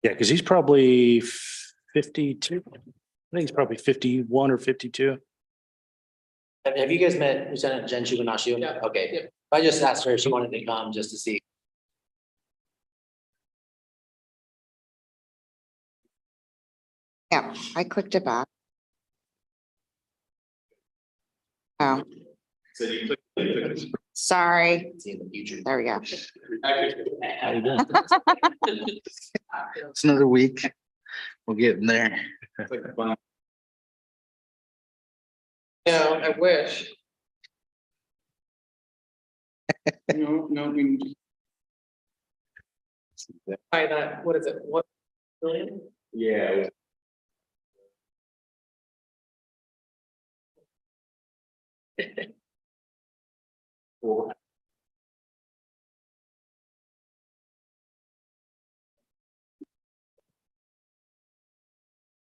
Yeah, because he's probably 52. I think he's probably 51 or 52. Have you guys met Lieutenant Jen Shubinashi? Yeah. Okay, I just asked her if she wanted to come just to see. Yeah, I clicked it back. Oh, So you click. sorry. See in the future. There we go. How you doing? It's another week. We'll get in there. Yeah, I wish. No, we. By that, what is it? What? Million? Yeah.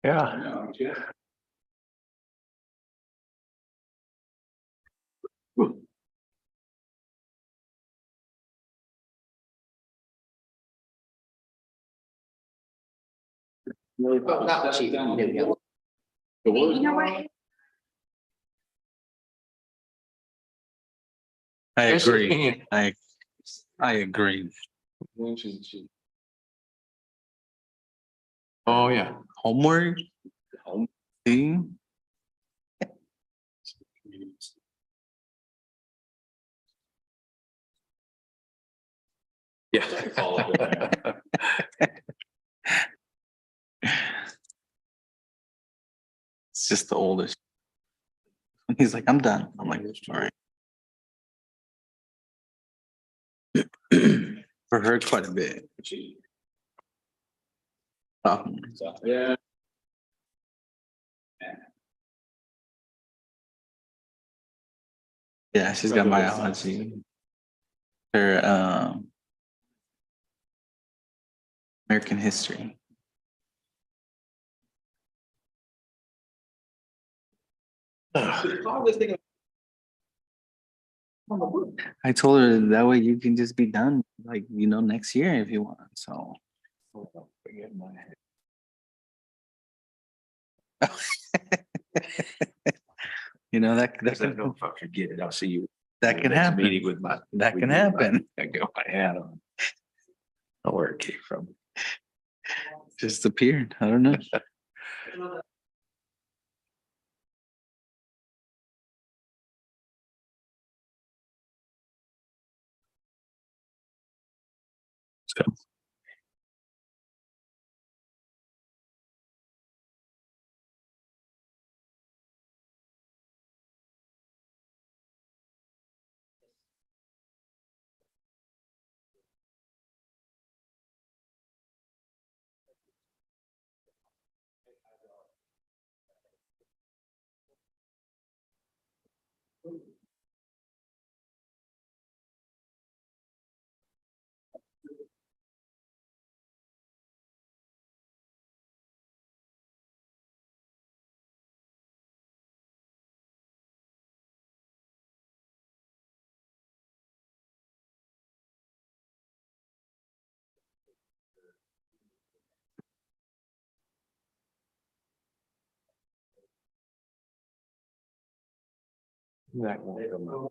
Yeah. Oh, not cheap. There we go. You know what? I There's- agree. I agree. Oh, yeah. Homework. See? Yeah. It's just the oldest. He's like, I'm done. I'm like, all right. For her, quite a bit. Yeah. Yeah, she's got biology. Her American history. I told her that way you can just be done, like, next year if you want, so. That I don't know if I forget it. I'll see you. that can Next happen. Meeting with my. That can happen. I got my hat on. Know where it came from. Just appeared. I don't know.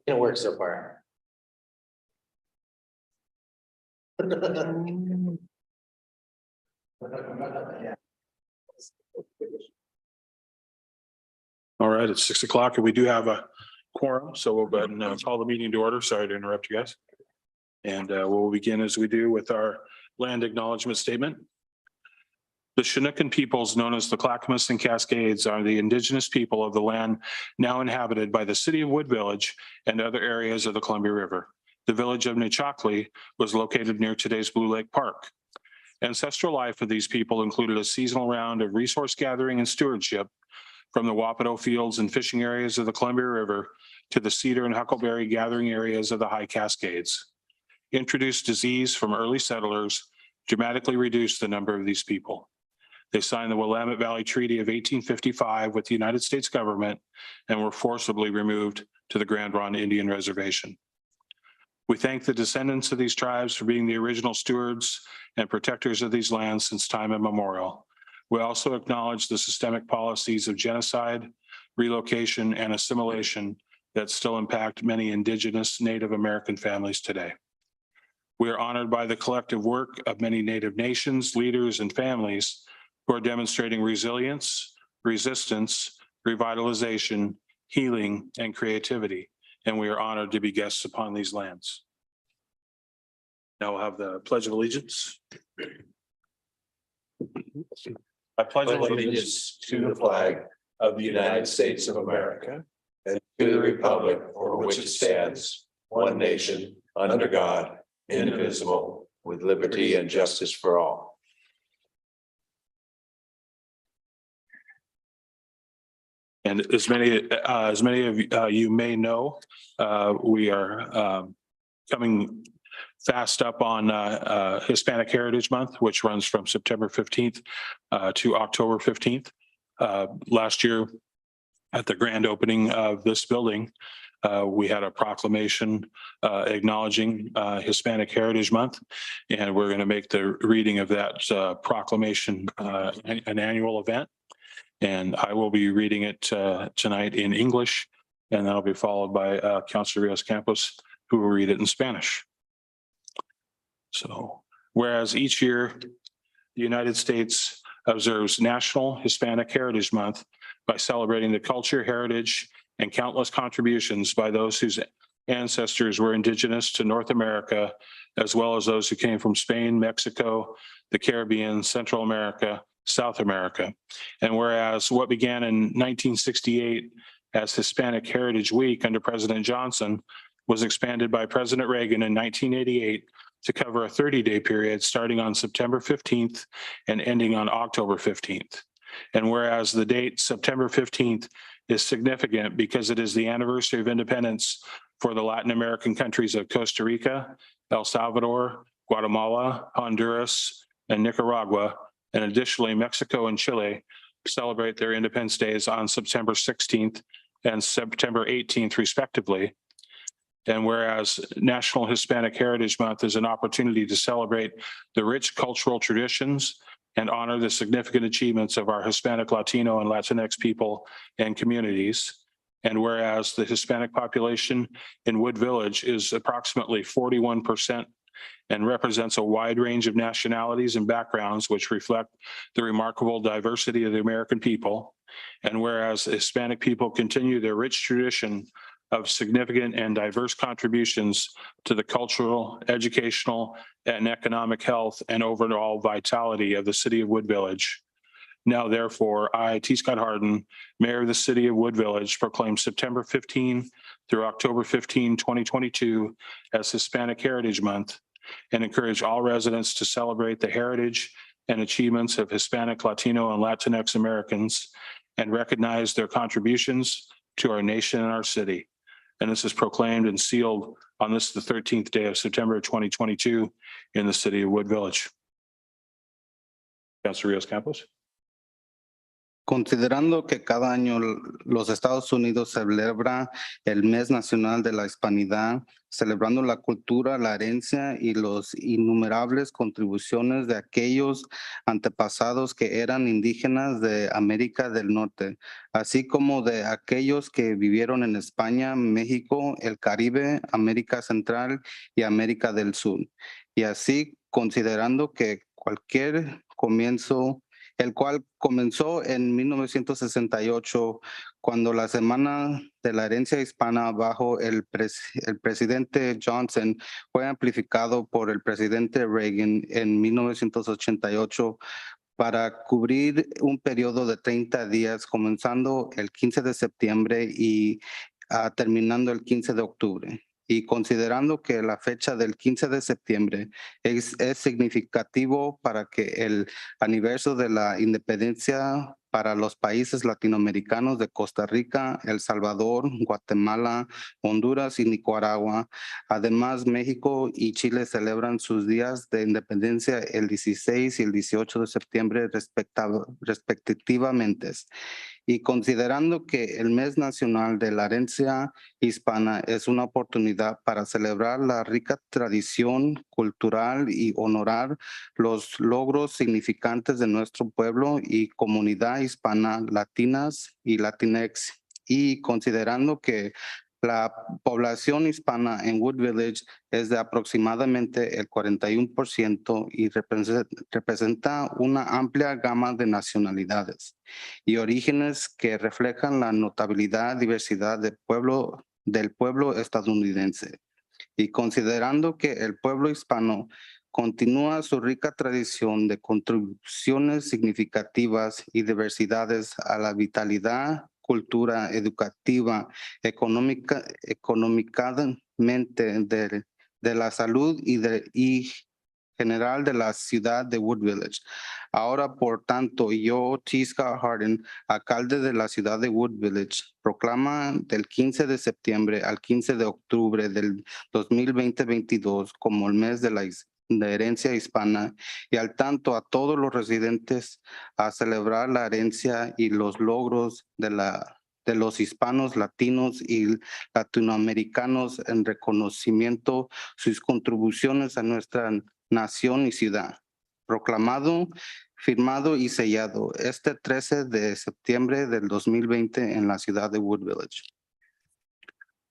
It works so far. All right, it's 6 o'clock and we do have a quorum, so we'll go ahead and call the meeting to order. Sorry to interrupt you guys. And we'll begin as we do with our land acknowledgement statement. The Chinookan peoples known as the Clackamas and Cascades are the indigenous people of the land now inhabited by the city of Wood Village and other areas of the Columbia River. The village of Nechakli was located near today's Blue Lake Park. Ancestral life of these people included a seasonal round of resource gathering and stewardship from the Wapato fields and fishing areas of the Columbia River to the cedar and huckleberry gathering areas of the High Cascades. Introduced disease from early settlers dramatically reduced the number of these people. They signed the Willamette Valley Treaty of 1855 with the United States government and were forcibly removed to the Grand Ronde Indian Reservation. We thank the descendants of these tribes for being the original stewards and protectors of these lands since time immemorial. We also acknowledge the systemic policies of genocide, relocation, and assimilation that still impact many Indigenous Native American families today. We are honored by the collective work of many Native nations, leaders, and families who are demonstrating resilience, resistance, revitalization, healing, and creativity. And we are honored to be guests upon these lands. Now we'll have the Pledge of Allegiance. I pledge Allegiance to the flag of the United States of America and to the republic for which it stands, one nation, under God, indivisible, with liberty and justice for all. And as many of you may know, we are coming fast up on Hispanic Heritage Month, which runs from September 15th to October 15th. Last year, at the grand opening of this building, we had a proclamation acknowledging Hispanic Heritage Month, and we're going to make the reading of that proclamation an annual event. And I will be reading it tonight in English, and that'll be followed by Councilor Rios Campos, who will read it in Spanish. So, whereas each year, the United States observes National Hispanic Heritage Month by celebrating the culture, heritage, and countless contributions by those whose ancestors were indigenous to North America, as well as those who came from Spain, Mexico, the Caribbean, Central America, South America. And whereas what began in 1968 as Hispanic Heritage Week under President Johnson was expanded by President Reagan in 1988 to cover a 30-day period starting on September 15th and ending on October 15th. And whereas the date September 15th is significant because it is the anniversary of independence for the Latin American countries of Costa Rica, El Salvador, Guatemala, Honduras, and Nicaragua. And additionally, Mexico and Chile celebrate their Independence Days on September 16th and September 18th, respectively. And whereas National Hispanic Heritage Month is an opportunity to celebrate the rich cultural traditions and honor the significant achievements of our Hispanic, Latino, and Latinx people and communities. And whereas the Hispanic population in Wood Village is approximately 41% and represents a wide range of nationalities and backgrounds, which reflect the remarkable diversity of the American people. And whereas Hispanic people continue their rich tradition of significant and diverse contributions to the cultural, educational, and economic health and overall vitality of the city of Wood Village. Now, therefore, I, T. Scott Hardin, Mayor of the City of Wood Village, proclaim September 15 through October 15, 2022 as Hispanic Heritage Month, and encourage all residents to celebrate the heritage and achievements of Hispanic, Latino, and Latinx Americans and recognize their contributions to our nation and our city. And this is proclaimed and sealed on this, the 13th day of September 2022 in the city of Wood Village. Councilor Rios Campos. Considerando que cada año los Estados Unidos celebra el Mes Nacional de la Hispanidad, celebrando la cultura, la herencia y los innumerables contribuciones de aquellos antepasados que eran indígenas de América del Norte, así como de aquellos que vivieron en España, México, el Caribe, América Central y América del Sur. Y así considerando que cualquier comienzo, el cual comenzó en 1968, cuando la Semana de la Herencia Hispana bajo el presidente Johnson fue amplificado por el presidente Reagan en 1988 para cubrir un periodo de 30 días, comenzando el 15 de septiembre y terminando el 15 de octubre. Y considerando que la fecha del 15 de septiembre es significativo para que el aniversario de la independencia para los países latinoamericanos de Costa Rica, El Salvador, Guatemala, Honduras y Nicaragua. Además, México y Chile celebran sus días de independencia el 16 y el 18 de septiembre respectivamente. Y considerando que el mes nacional de la herencia hispana es una oportunidad para celebrar la rica tradición cultural y honorar los logros significantes de nuestro pueblo y comunidad hispana, latinas y latinex, y considerando que la población hispana en Wood Village es de aproximadamente el 41% y representa una amplia gama de nacionalidades y orígenes que reflejan la notabilidad diversidad del pueblo estadounidense. Y considerando que el pueblo hispano continúa su rica tradición de contribuciones significativas y diversidades a la vitalidad, cultura educativa, económicamente de la salud y general de la ciudad de Wood Village. Ahora, por tanto, yo, T. Scott Hardin, alcalde de la ciudad de Wood Village, proclama del 15 de septiembre al 15 de octubre del 2022 como el mes de la herencia hispana, y al tanto a todos los residentes a celebrar la herencia y los logros de los hispanos, latinos y latinoamericanos en reconocimiento sus contribuciones a nuestra nación y ciudad. Proclamado, firmado y sellado este 13 de septiembre del 2020 en la ciudad de Wood Village.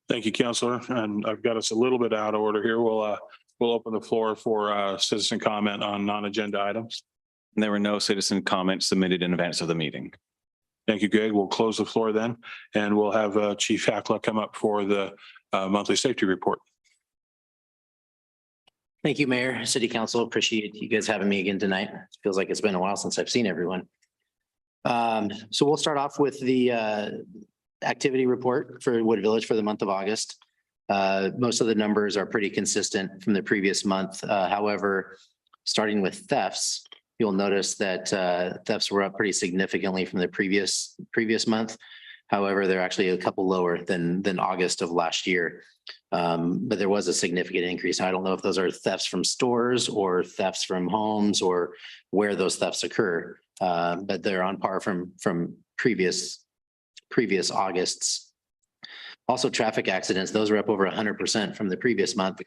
Thank you, Counselor. And I've got us a little bit out of order here. We'll open the floor for citizen comment on non-agenda items. There were no citizen comments submitted in advance of the meeting. Thank you, Greg. We'll close the floor then, and we'll have Chief Hackla come up for the monthly safety report. Thank you, Mayor, City Council. Appreciate you guys having me again tonight. Feels like it's been a while since I've seen everyone. So we'll start off with the activity report for Wood Village for the month of August. Most of the numbers are pretty consistent from the previous month. However, starting with thefts, you'll notice that thefts were up pretty significantly from the previous month. However, they're actually a couple lower than August of last year. But there was a significant increase. I don't know if those are thefts from stores or thefts from homes or where those thefts occur. But they're on par from previous Augusts. Also, traffic accidents, those are up over 100% from the previous month.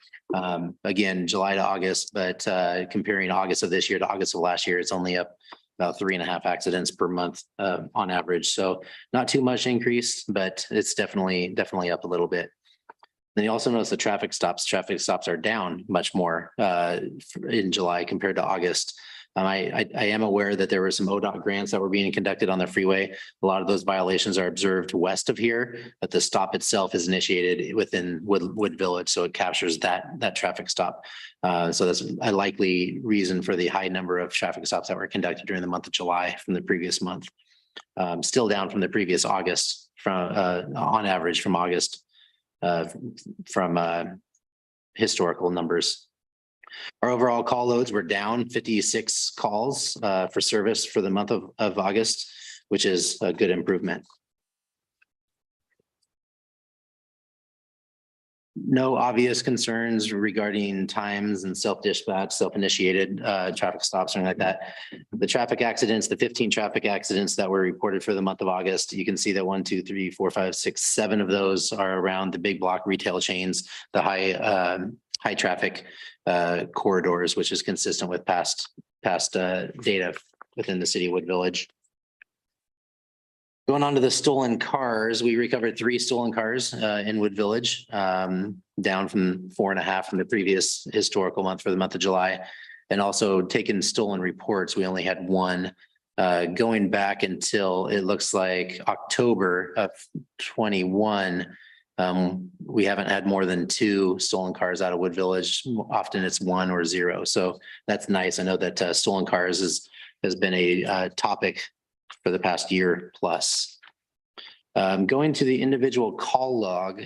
Again, July to August, but comparing August of this year to August of last year, it's only up about 3.5 accidents per month on average. So not too much increase, but it's definitely up a little bit. Then you also notice the traffic stops. Traffic stops are down much more in July compared to August. I am aware that there were some ODOT grants that were being conducted on the freeway. A lot of those violations are observed west of here, but the stop itself is initiated within Wood Village, so it captures that traffic stop. So that's a likely reason for the high number of traffic stops that were conducted during the month of July from the previous month. Still down from the previous August, from on average from August, from historical numbers. Our overall call loads were down 56 calls for service for the month of August, which is a good improvement. No obvious concerns regarding times and self-dispatch, self-initiated traffic stops or anything like that. The traffic accidents, the 15 traffic accidents that were reported for the month of August, you can see that 1, 2, 3, 4, 5, 6, 7 of those are around the big block retail chains, the high traffic corridors, which is consistent with past data within the city of Wood Village. Going on to the stolen cars, we recovered 3 stolen cars in Wood Village, down from 4.5 from the previous historical month for the month of July. And also taken stolen reports, we only had 1. Going back until it looks like October of 21, we haven't had more than 2 stolen cars out of Wood Village. Often it's 1 or 0. So that's nice. I know that stolen cars has been a topic for the past year plus. Going to the individual call log,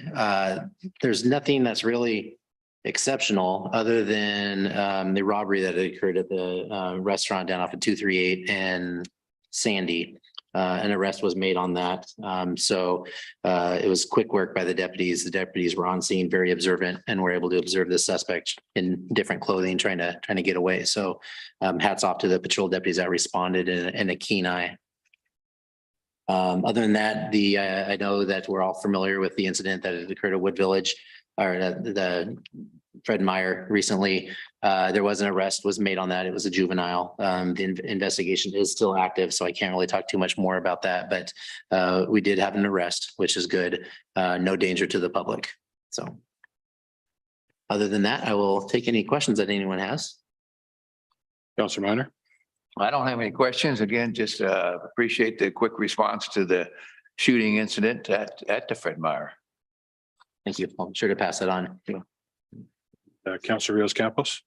there's nothing that's really exceptional other than the robbery that occurred at the restaurant down off of 238 and Sandy. an arrest was made on that. So it was quick work by the deputies. The deputies were on scene, very observant, and were able to observe the suspect in different clothing, trying to get away. So hats off to the patrol deputies that responded and a keen eye. Other than that, I know that we're all familiar with the incident that had occurred at Wood Village, or the Fred Meyer recently. There was an arrest was made on that. It was a juvenile. The investigation is still active, so I can't really talk too much more about that, but we did have an arrest, which is good. No danger to the public. So other than that, I will take any questions that anyone has. Counselor Minor? I don't have any questions. Again, just appreciate the quick response to the shooting incident at the Fred Meyer. Thank you. I'm sure to pass that on. Counselor Rios Campos?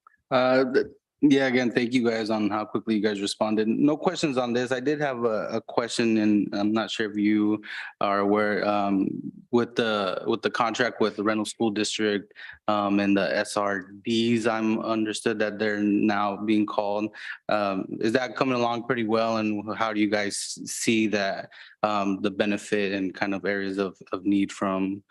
Yeah, again, thank you guys on how quickly you guys responded. No questions on this. I did have a question, and I'm not sure if you are aware, with the contract with the Reynolds School District and the SRDs, I'm understood that they're now being called. Is that coming along pretty well, and how do you guys see that the benefit and kind of areas of need from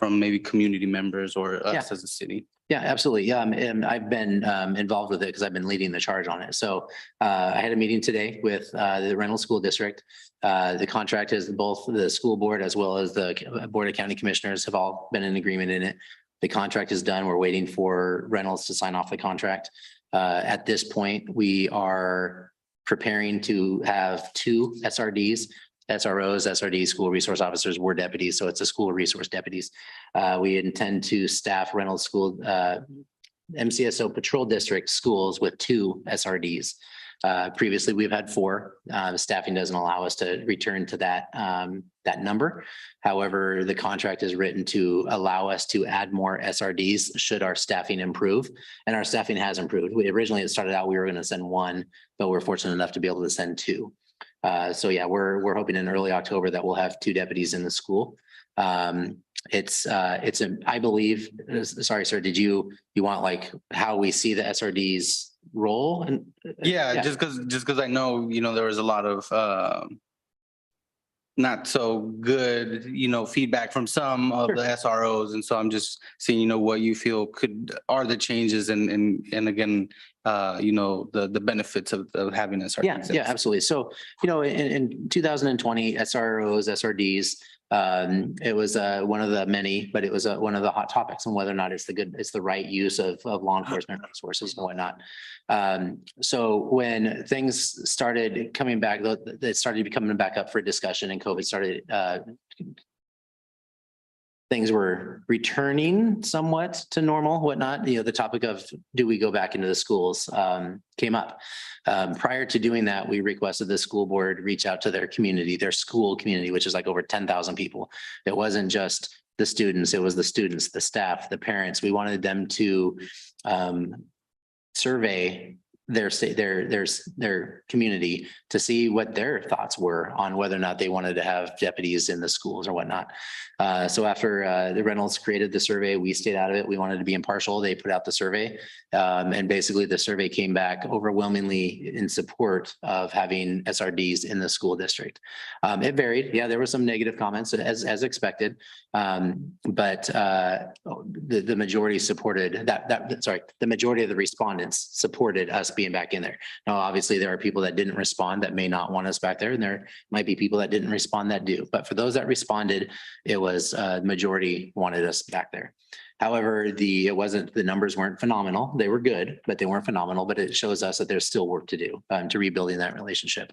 maybe community members or us as a city? Yeah, absolutely. Yeah, and I've been involved with it because I've been leading the charge on it. So I had a meeting today with the Reynolds School District. The contract is both the school board as well as the Board of County Commissioners have all been in agreement in it. The contract is done. We're waiting for Reynolds to sign off the contract. At this point, we are preparing to have 2 SRDs. SROs, SRDs, school resource officers, were deputies, so it's a school resource deputies. We intend to staff Reynolds School, MCSO Patrol District schools with 2 SRDs. Previously, we've had 4. Staffing doesn't allow us to return to that number. However, the contract is written to allow us to add more SRDs should our staffing improve, and our staffing has improved. Originally, it started out we were going to send 1, but we're fortunate enough to be able to send 2. So yeah, we're hoping in early October that we'll have 2 deputies in the school. I believe, sorry, sir, did you want like how we see the SRDs role? And Yeah, just because I know, there was a lot of not so good, feedback from some of the SROs. And so I'm just seeing, what you feel are the changes and again, the benefits of having SRDs. Yeah, absolutely. So, in 2020, SROs, SRDs, it was one of the many, but it was one of the hot topics on whether or not it's the right use of law enforcement resources and whatnot. So when things started coming back, it started coming back up for discussion, and COVID started, things were returning somewhat to normal, whatnot. The topic of do we go back into the schools came up. Prior to doing that, we requested the school board reach out to their community, their school community, which is like over 10,000 people. It wasn't just the students, it was the students, the staff, the parents. We wanted them to survey their community to see what their thoughts were on whether or not they wanted to have deputies in the schools or whatnot. So after the Reynolds created the survey, we stayed out of it. We wanted to be impartial. They put out the survey, and basically the survey came back overwhelmingly in support of having SRDs in the school district. It varied. Yeah, there were some negative comments as expected, but the majority supported the majority of the respondents supported us being back in there. Now, obviously, there are people that didn't respond that may not want us back there, and there might be people that didn't respond that do. But for those that responded, it was the majority wanted us back there. However, the numbers weren't phenomenal. They were good, but they weren't phenomenal. But it shows us that there's still work to do to rebuilding that relationship.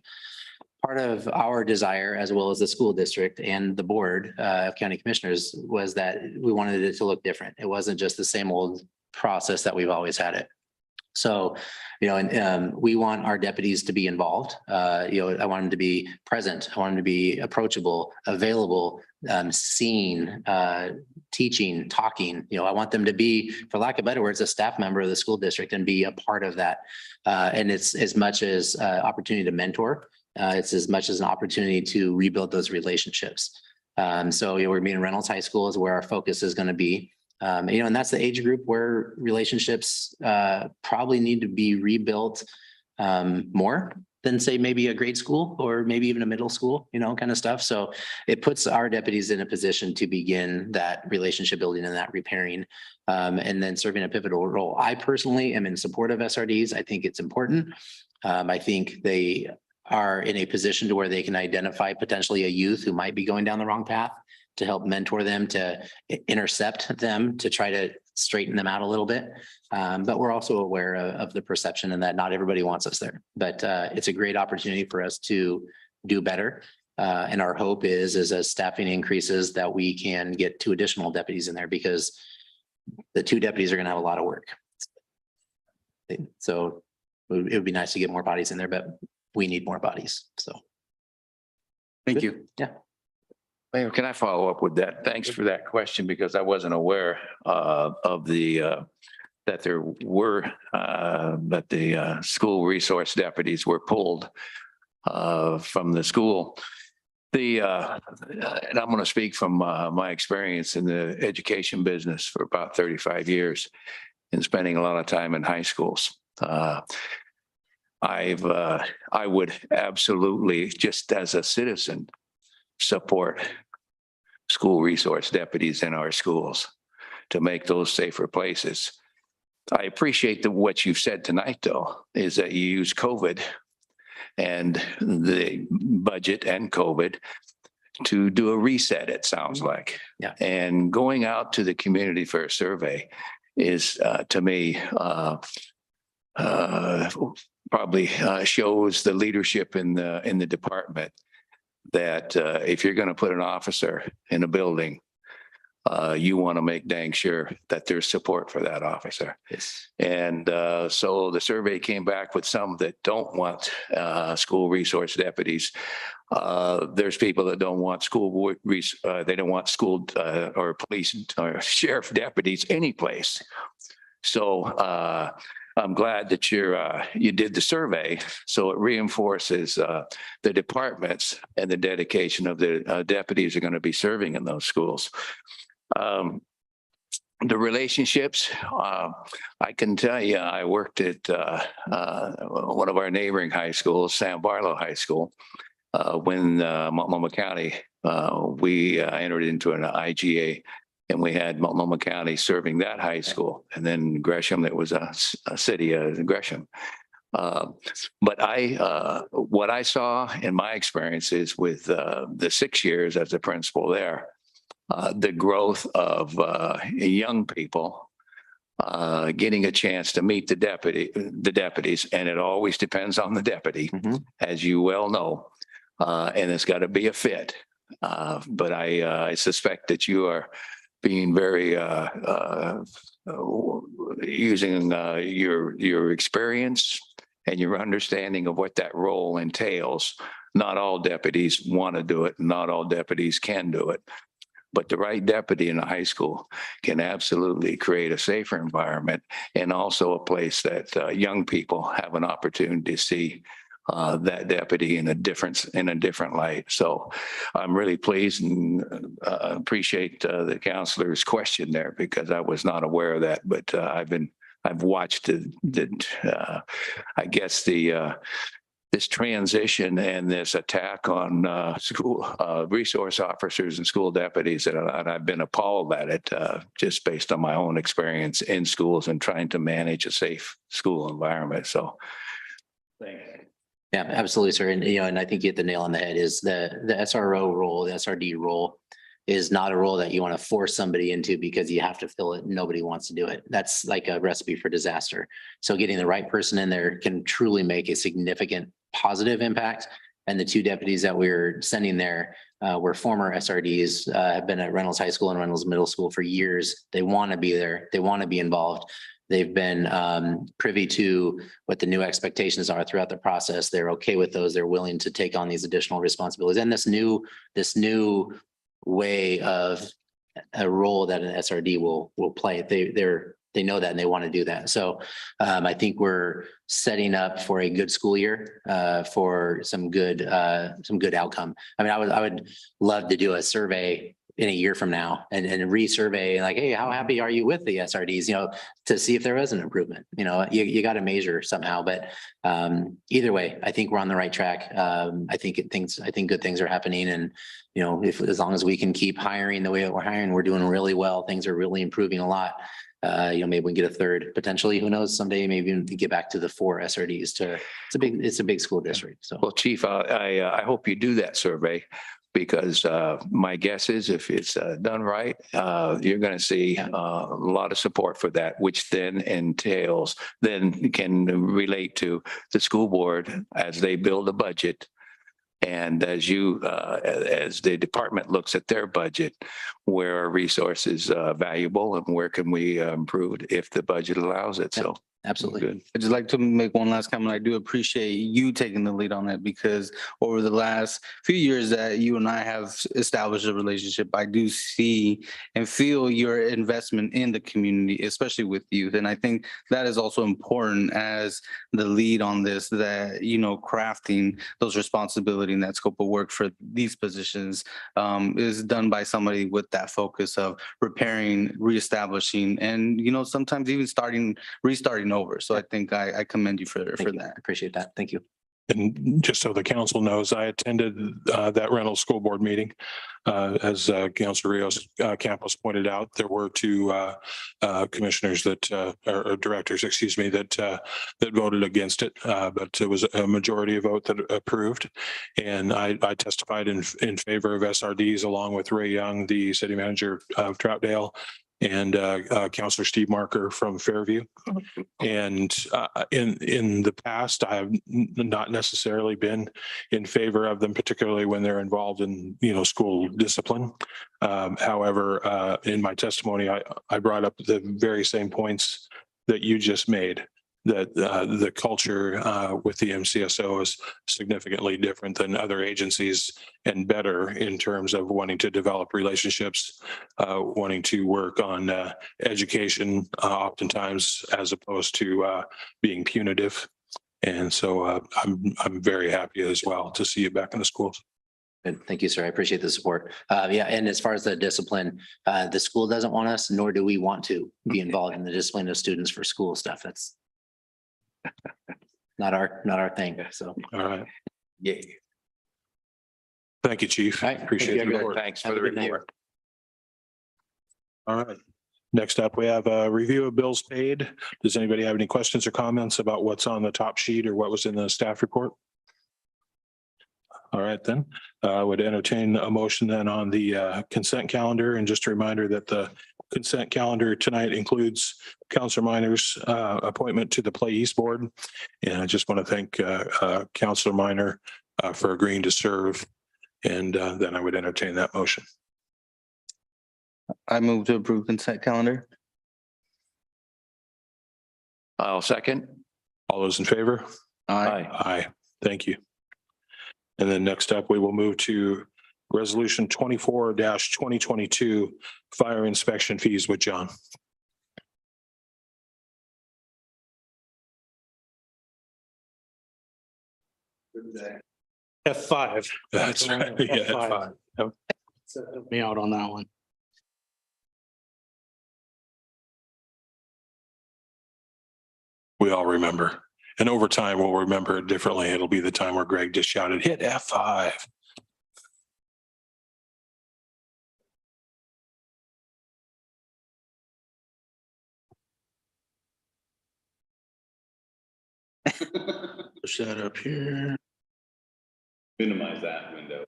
Part of our desire, as well as the school district and the board of county commissioners, was that we wanted it to look different. It wasn't just the same old process that we've always had it. So, we want our deputies to be involved. I want them to be present. I want them to be approachable, available, seen, teaching, talking. I want them to be, for lack of better words, a staff member of the school district and be a part of that. And it's as much as opportunity to mentor. It's as much as an opportunity to rebuild those relationships. So, we're meeting Reynolds High School is where our focus is going to be. And that's the age group where relationships probably need to be rebuilt more. than say maybe a grade school or maybe even a middle school, kind of stuff. So it puts our deputies in a position to begin that relationship building and that repairing, and then serving a pivotal role. I personally am in support of SRDs. I think it's important. I think they are in a position to where they can identify potentially a youth who might be going down the wrong path, to help mentor them, to intercept them, to try to straighten them out a little bit. But we're also aware of the perception and that not everybody wants us there. But it's a great opportunity for us to do better. And our hope is as staffing increases that we can get 2 additional deputies in there, because the 2 deputies are going to have a lot of work. So it would be nice to get more bodies in there, but we need more bodies. So. Thank you. Yeah. Mayor, can I follow up with that? Thanks for that question, because I wasn't aware of the that there were that the school resource deputies were pulled from the school. And I'm going to speak from my experience in the education business for about 35 years and spending a lot of time in high schools. I would absolutely, just as a citizen, support school resource deputies in our schools to make those safer places. I appreciate what you've said tonight, though, is that you use COVID and the budget and COVID to do a reset, it sounds like. Yeah. And going out to the community for a survey is, to me, probably shows the leadership in the department that if you're going to put an officer in a building, you want to make dang sure that there's support for that officer. Yes. And so the survey came back with some that don't want school resource deputies. There's people that don't want they don't want school or police or sheriff deputies any place. So I'm glad that you did the survey, so it reinforces the departments and the dedication of the deputies are going to be serving in those schools. The relationships, I can tell you, I worked at one of our neighboring high schools, Sam Barlow High School, when Multnomah County, we entered into an IGA. And we had Multnomah County serving that high school, and then Gresham, that was a city of Gresham. But what I saw in my experiences with the 6 years as a principal there, the growth of young people getting a chance to meet the deputies, and it always depends on the deputy, as you well know, and it's got to be a fit. But I suspect that you are being very using your experience and your understanding of what that role entails. Not all deputies want to do it. Not all deputies can do it. But the right deputy in a high school can absolutely create a safer environment, and also a place that young people have an opportunity to see that deputy in a different light. So I'm really pleased and appreciate the counselor's question there, because I was not aware of that, but I've watched this transition and this attack on school resource officers and school deputies, and I've been appalled at it just based on my own experience in schools and trying to manage a safe school environment. So thanks. Yeah, absolutely, sir. And I think you hit the nail on the head. Is the SRO role, the SRD role, is not a role that you want to force somebody into because you have to fill it and nobody wants to do it. That's like a recipe for disaster. So getting the right person in there can truly make a significant positive impact. And the 2 deputies that we're sending there were former SRDs, have been at Reynolds High School and Reynolds Middle School for years. They want to be there. They want to be involved. They've been privy to what the new expectations are throughout the process. They're okay with those. They're willing to take on these additional responsibilities and this new way of a role that an SRD will play. They know that and they want to do that. So I think we're setting up for a good school year for some good outcome. I mean, I would love to do a survey in a year from now and resurvey like, hey, how happy are you with the SRDs? You know, to see if there was an improvement. You know, you got to measure somehow, but either way, I think we're on the right track. I think good things are happening, and you know, if as long as we can keep hiring the way that we're hiring, we're doing really well. Things are really improving a lot. You know, maybe we can get a third potentially. Who knows? Someday, maybe even get back to the 4 SRDs. It's a big school district. So, Well, Chief, I hope you do that survey, because my guess is if it's done right, you're going to see a lot of support for that, which then can relate to the school board as they build a budget. And as the department looks at their budget, where are resources valuable and where can we improve if the budget allows it? So absolutely. good. I'd just like to make one last comment. I do appreciate you taking the lead on it, because over the last few years that you and I have established a relationship, I do see and feel your investment in the community, especially with youth. And I think that is also important as the lead on this, that, you know, crafting those responsibility and that scope of work for these positions is done by somebody with that focus of repairing, reestablishing, and, you know, sometimes even restarting over. So I think I commend you for Thank you. that. Appreciate that. Thank you. And just so the council knows, I attended that Reynolds School Board meeting. As Councilor Rios Campos pointed out, there were 2 commissioners or directors, excuse me, that voted against it, but it was a majority vote that approved. And I testified in favor of SRDs along with Ray Young, the city manager of Troutdale, and Councilor Steve Marker from Fairview. And in the past, I have not necessarily been in favor of them, particularly when they're involved in, you know, school discipline. However, in my testimony, I brought up the very same points that you just made, that the culture with the MCSO is significantly different than other agencies and better in terms of wanting to develop relationships, wanting to work on education oftentimes, as opposed to being punitive. And so I'm very happy as well to see you back in the schools. Good. Thank you, sir. I appreciate the support. Yeah, and as far as the discipline, the school doesn't want us, nor do we want to be involved in the discipline of students for school stuff. That's not our thing. So, All right. Yeah. Thank you, Chief. All right. Appreciate Thank the you, report. Thanks Have for a the good night. report. All right. Next up, we have a review of bills paid. Does anybody have any questions or comments about what's on the top sheet or what was in the staff report? All right, then I would entertain a motion then on the consent calendar. And just a reminder that the consent calendar tonight includes Councilor Minor's appointment to the Play East Board. And I just want to thank Councilor Minor for agreeing to serve. And then I would entertain that motion. I move to approve consent calendar. I'll second. All those in favor? Aye. Aye. Thank you. And then next up, we will move to Resolution 24-2022, fire inspection fees with John. F5. That's right. Yeah, F5. F5. Yep. So help me out on that one. We all remember. And over time, we'll remember it differently. It'll be the time where Greg just shouted, hit F5. Push that up here. Minimize that window.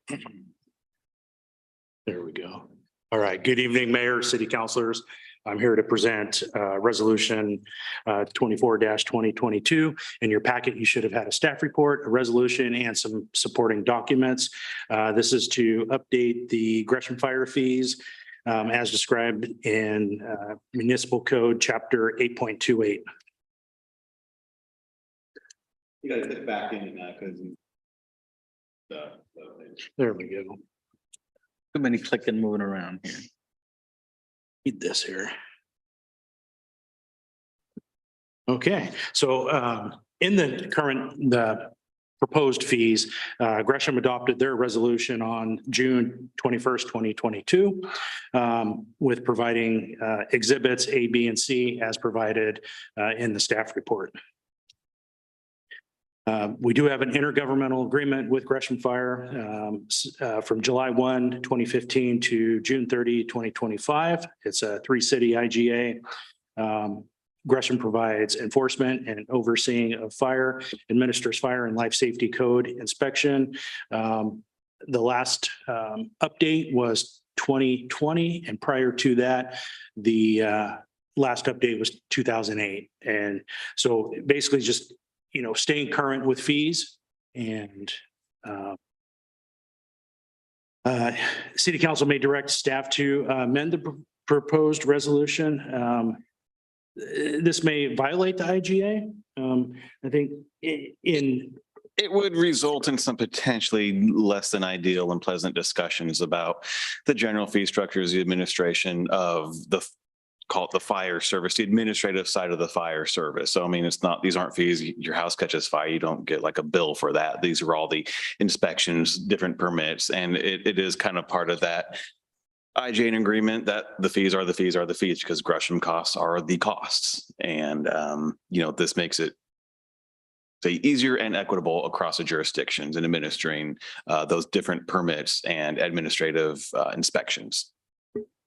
There we go. All right. Good evening, Mayor, City Councilors. I'm here to present Resolution 24-2022. In your packet, you should have had a staff report, a resolution, and some supporting documents. This is to update the Gresham fire fees as described in Municipal Code, Chapter 8.28. You gotta put it back in because. There we go. Too many clicking moving around here. Read this here. Okay, so in the proposed fees. Gresham adopted their resolution on June 21st, 2022, with providing exhibits A, B, and C as provided in the staff report. We do have an intergovernmental agreement with Gresham Fire from July 1, 2015 to June 30, 2025. It's a 3-city IGA. Gresham provides enforcement and overseeing of fire, administers fire and life safety code inspection. The last update was 2020, and prior to that, the last update was 2008. And so basically just, staying current with fees, and city council may direct staff to amend the proposed resolution. This may violate the IGA. I think It would result in some potentially less than ideal and pleasant discussions about the general fee structures, the administration of call it the fire service, the administrative side of the fire service. So I mean, these aren't fees. Your house catches fire, you don't get like a bill for that. These are all the inspections, different permits, and it is kind of part of that IGA agreement that the fees are the fees are the fees, because Gresham costs are the costs. And, this makes it easier and equitable across the jurisdictions in administering those different permits and administrative inspections.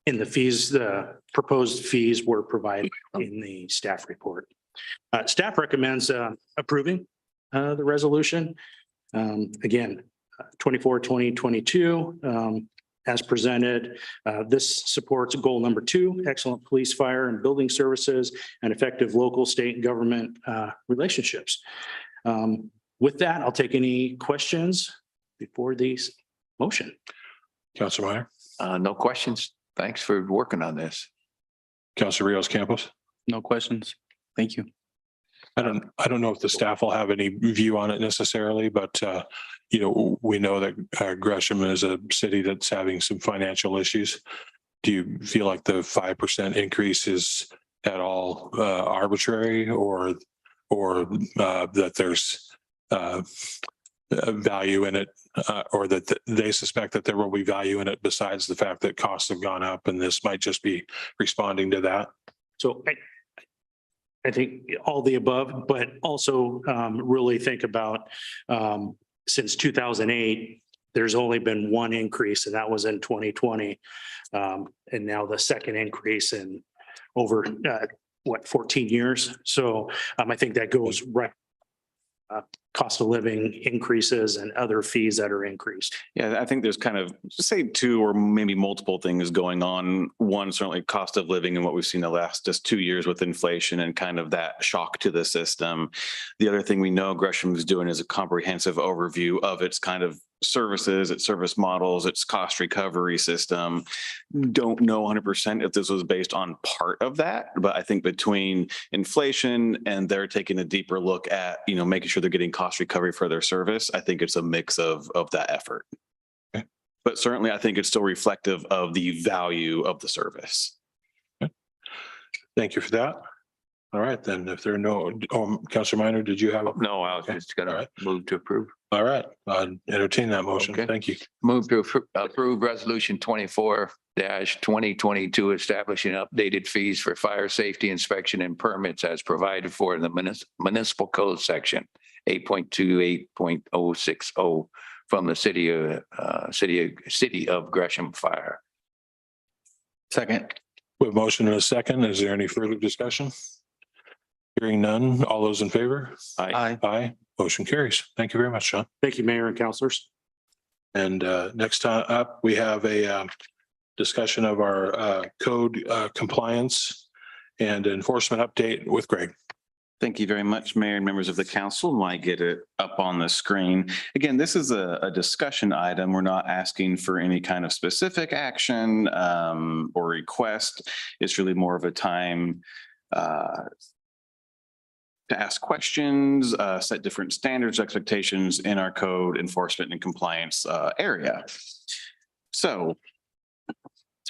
in the proposed fees were provided in the staff report. Staff recommends approving the resolution. Again, 2022, as presented. This supports goal number 2, excellent police, fire, and building services, and effective local, state, and government relationships. With that, I'll take any questions before the motion. Councilor Meyer, No questions. Thanks for working on this. Councilor Rios Campos. No questions. Thank you. I don't know if the staff will have any view on it necessarily, but we know that Gresham is a city that's having some financial issues. Do you feel like the 5% increase is at all arbitrary, or that there's value in it, or that they suspect that there will be value in it besides the fact that costs have gone up, and this might just be responding to that? So I think all the above, but also really think about since 2008, there's only been one increase, and that was in 2020. And now the second increase in over 14 years. So I think that goes right. Cost of living increases and other fees that are increased. Yeah, I think there's kind of, say, 2 or maybe multiple things going on. One, certainly cost of living and what we've seen the last just 2 years with inflation and kind of that shock to the system. The other thing we know Gresham is doing is a comprehensive overview of its kind of services, its service models, its cost recovery system. Don't know 100% if this was based on part of that, but I think between inflation and they're taking a deeper look at, making sure they're getting cost recovery for their service, I think it's a mix of that effort. Okay. But certainly I think it's still reflective of the value of the service. Okay. Thank you for that. All right, then if there are no, Councilor Minor, did you have? No, I was just gonna move to approve. All right, entertain that motion. Okay. Thank you. Move to approve resolution 24-2022, establishing updated fees for fire safety inspection and permits as provided for in the municipal code section 8.28.060 from the city of Gresham Fire. Second. We have a motion and a second. Is there any further discussion? Hearing none. All those in favor? Aye. Aye. Motion carries. Thank you very much, Sean. Thank you, Mayor and councilors. And next up, we have a discussion of our code compliance and enforcement update with Greg. Thank you very much, Mayor and members of the council. Might get it up on the screen. Again, this is a discussion item. We're not asking for any kind of specific action or request. It's really more of a time to ask questions, set different standards, expectations in our code enforcement and compliance area. So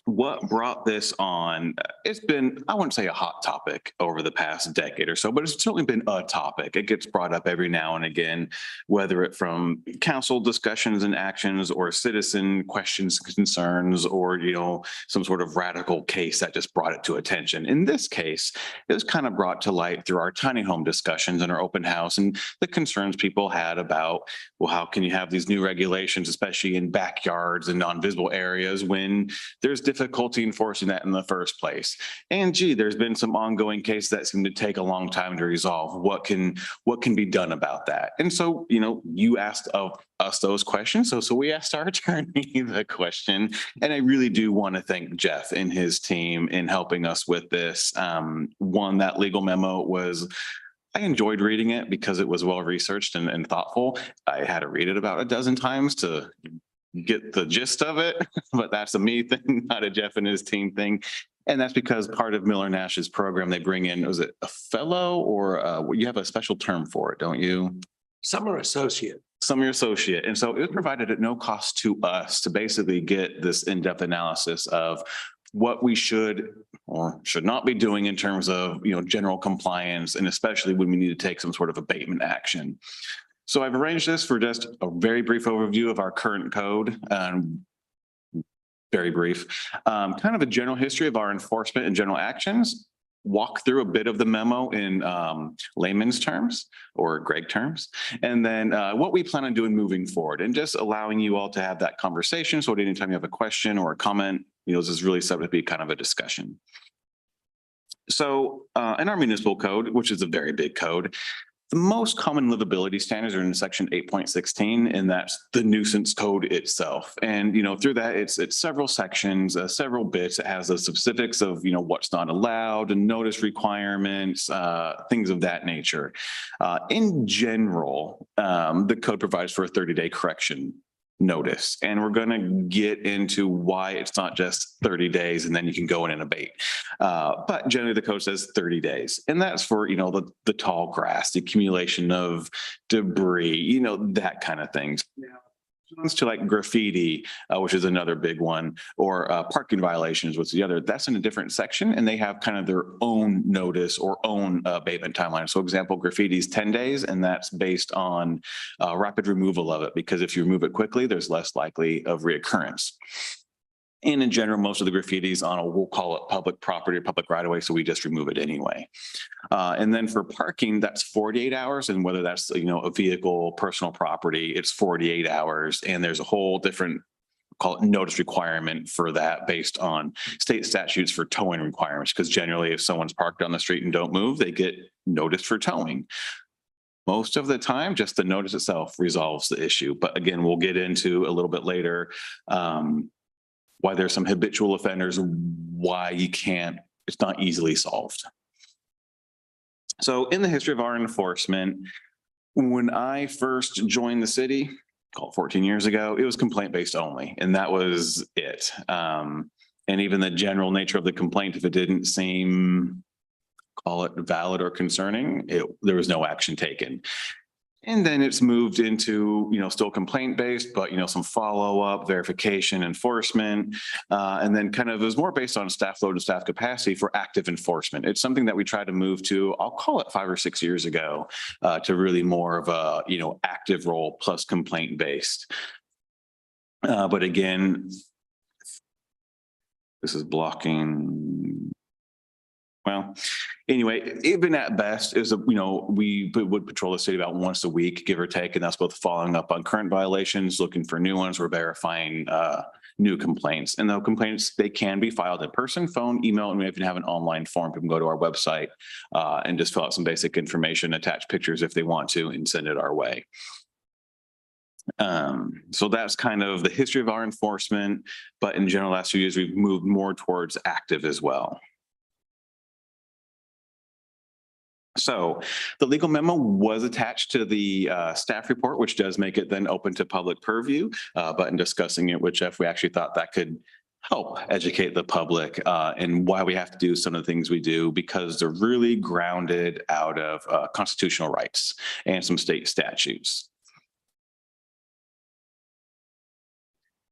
what brought this on, it's been, I wouldn't say a hot topic over the past decade or so, but it's certainly been a topic. It gets brought up every now and again, whether it from council discussions and actions or citizen questions, concerns, or, you know, some sort of radical case that just brought it to attention. In this case, it was kind of brought to light through our tiny home discussions and our open house and the concerns people had about, well, how can you have these new regulations, especially in backyards and non-visible areas when there's difficulty enforcing that in the first place. And gee, there's been some ongoing cases that seem to take a long time to resolve. What can be done about that? And so, you know, you asked of us those questions. So we asked our attorney the question, and I really do want to thank Jeff and his team in helping us with this. One, that legal memo was, I enjoyed reading it because it was well-researched and thoughtful. I had to read it about a dozen times to get the gist of it, but that's a me thing, not a Jeff and his team thing. And that's because part of Miller Nash's program, they bring in, was it a fellow or you have a special term for it, don't you? Summer associate. Summer associate. And so it was provided at no cost to us to basically get this in-depth analysis of what we should or should not be doing in terms of, you know, general compliance, and especially when we need to take some sort of abatement action. So I've arranged this for just a very brief overview of our current code. Very brief, kind of a general history of our enforcement and general actions, walk through a bit of the memo in layman's terms or Greg terms, and then what we plan on doing moving forward, and just allowing you all to have that conversation. So anytime you have a question or a comment, you know, this is really subject to be kind of a discussion. So in our municipal code, which is a very big code, the most common livability standards are in section 8.16, and that's the nuisance code itself. And, you know, through that, it's several sections, several bits. It has the specifics of, you know, what's not allowed and notice requirements, things of that nature. In general, the code provides for a 30-day correction notice, and we're going to get into why it's not just 30 days and then you can go in and abate. But generally the code says 30 days, and that's for, you know, the tall grass, the accumulation of debris, you know, that kind of things. To like graffiti, which is another big one, or parking violations, which is the other. That's in a different section, and they have kind of their own notice or own abatement timeline. So example, graffiti is 10 days, and that's based on rapid removal of it, because if you remove it quickly, there's less likely of reoccurrence. And in general, most of the graffitis on a, we'll call it public property or public right of way, so we just remove it anyway. And then for parking, that's 48 hours. And whether that's, you know, a vehicle, personal property, it's 48 hours. And there's a whole different, call it notice requirement for that based on state statutes for towing requirements. Because generally, if someone's parked on the street and don't move, they get noticed for towing. Most of the time, just the notice itself resolves the issue. But again, we'll get into a little bit later why there's some habitual offenders, why you can't, it's not easily solved. So in the history of our enforcement, when I first joined the city, called 14 years ago, it was complaint based only, and that was it. And even the general nature of the complaint, if it didn't seem, call it valid or concerning, there was no action taken. And then it's moved into, you know, still complaint based, but, you know, some follow up, verification, enforcement, and then kind of is more based on staff load and staff capacity for active enforcement. It's something that we tried to move to, I'll call it 5 or 6 years ago, to really more of a, you know, active role plus complaint based. But again, this is blocking. Well, anyway, even at best is, you know, we would patrol the city about once a week, give or take, and that's both following up on current violations, looking for new ones, or verifying new complaints. And the complaints, they can be filed in person, phone, email, and we even have an online form. People can go to our website and just fill out some basic information, attach pictures if they want to, and send it our way. So that's kind of the history of our enforcement, but in general, last few years, we've moved more towards active as well. So the legal memo was attached to the staff report, which does make it then open to public purview. But in discussing it with Jeff, we actually thought that could help educate the public and why we have to do some of the things we do, because they're really grounded out of constitutional rights and some state statutes.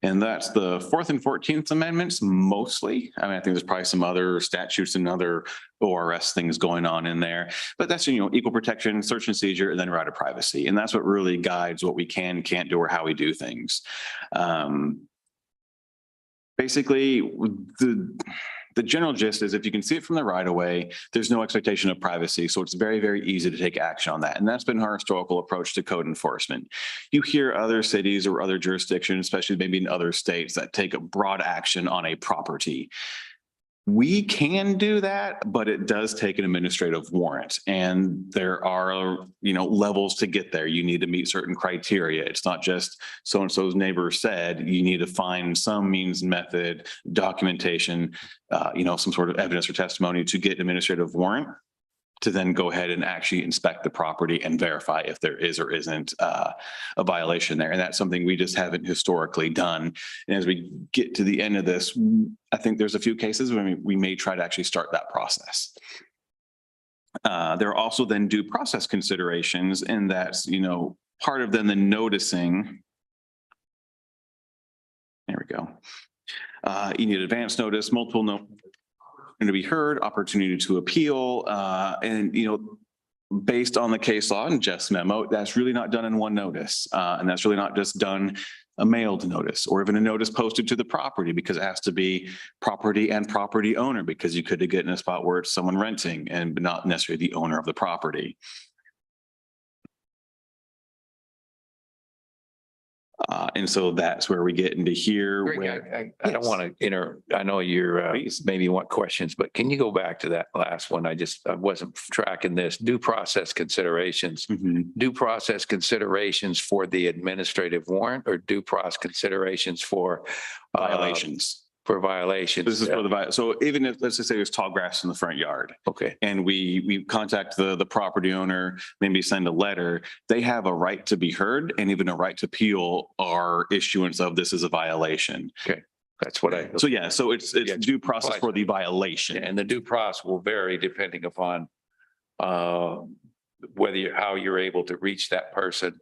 And that's the 4th and 14th Amendments mostly. I mean, I think there's probably some other statutes and other ORS things going on in there, but that's, equal protection, search and seizure, and then right of privacy. And that's what really guides what we can, can't do, or how we do things. Basically, the general gist is if you can see it from the right of way, there's no expectation of privacy. So it's very, very easy to take action on that. And that's been our historical approach to code enforcement. You hear other cities or other jurisdictions, especially maybe in other states, that take a broad action on a property. We can do that, but it does take an administrative warrant, and there are, levels to get there. You need to meet certain criteria. It's not just so-and-so's neighbor said. You need to find some means and method, documentation, some sort of evidence or testimony to get an administrative warrant to then go ahead and actually inspect the property and verify if there is or isn't a violation there. And that's something we just haven't historically done. And as we get to the end of this, I think there's a few cases when we may try to actually start that process. There are also then due process considerations, and that's, part of then the noticing. There we go. You need advance notice, multiple notice to be heard, opportunity to appeal, and based on the case law and Jeff's memo, that's really not done in one notice, and that's really not just done a mailed notice or even a notice posted to the property, because it has to be property and property owner, because you could get in a spot where it's someone renting and not necessarily the owner of the property. And so that's where we get into here. Greg, I don't want to I know you're maybe want questions, but can you go back to that last one? I wasn't tracking this. Due process considerations. Due process considerations for the administrative warrant, or due process considerations for Violations. For violations. This is for the, so even if, let's just say there's tall grass in the front yard. Okay. And we contact the property owner, maybe send a letter, they have a right to be heard and even a right to appeal our issuance of this as a violation. Okay. That's what So yeah, so it's due process for the violation. And the due process will vary depending upon how you're able to reach that person.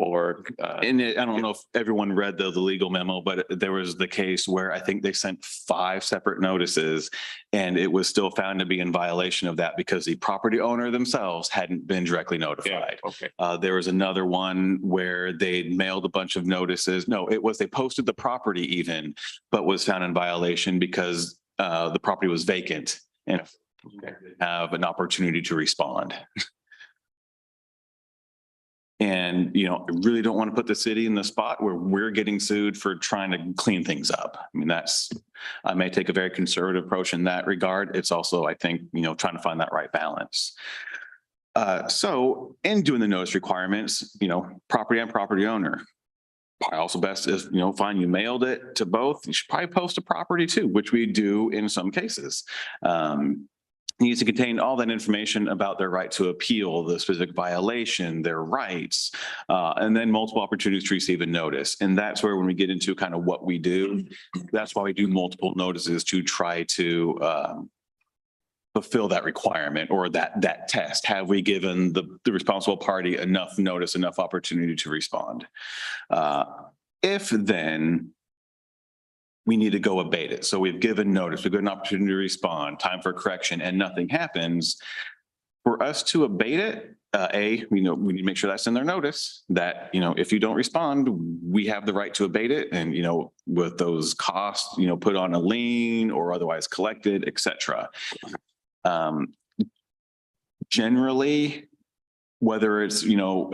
Or and I don't know if everyone read the legal memo, but there was the case where I think they sent 5 separate notices, and it was still found to be in violation of that because the property owner themselves hadn't been directly notified. Yeah, okay. There was another one where they mailed a bunch of notices. No, it was they posted the property even, but was found in violation because the property was vacant and have an opportunity to respond. And, I really don't want to put the city in the spot where we're getting sued for trying to clean things up. I mean, I may take a very conservative approach in that regard. It's also, I think, trying to find that right balance. So in doing the notice requirements, property and property owner, probably also best is, fine, you mailed it to both. You should probably post a property too, which we do in some cases. Needs to contain all that information about their right to appeal, the specific violation, their rights, and then multiple opportunities to receive a notice. And that's where when we get into kind of what we do, that's why we do multiple notices to try to fulfill that requirement or that test. Have we given the responsible party enough notice, enough opportunity to respond? If then we need to go abate it. So we've given notice, we've got an opportunity to respond, time for correction, and nothing happens. For us to abate it, we need to make sure that's in their notice that, if you don't respond, we have the right to abate it. And, with those costs, put on a lien or otherwise collected, et cetera. Generally, whether it's,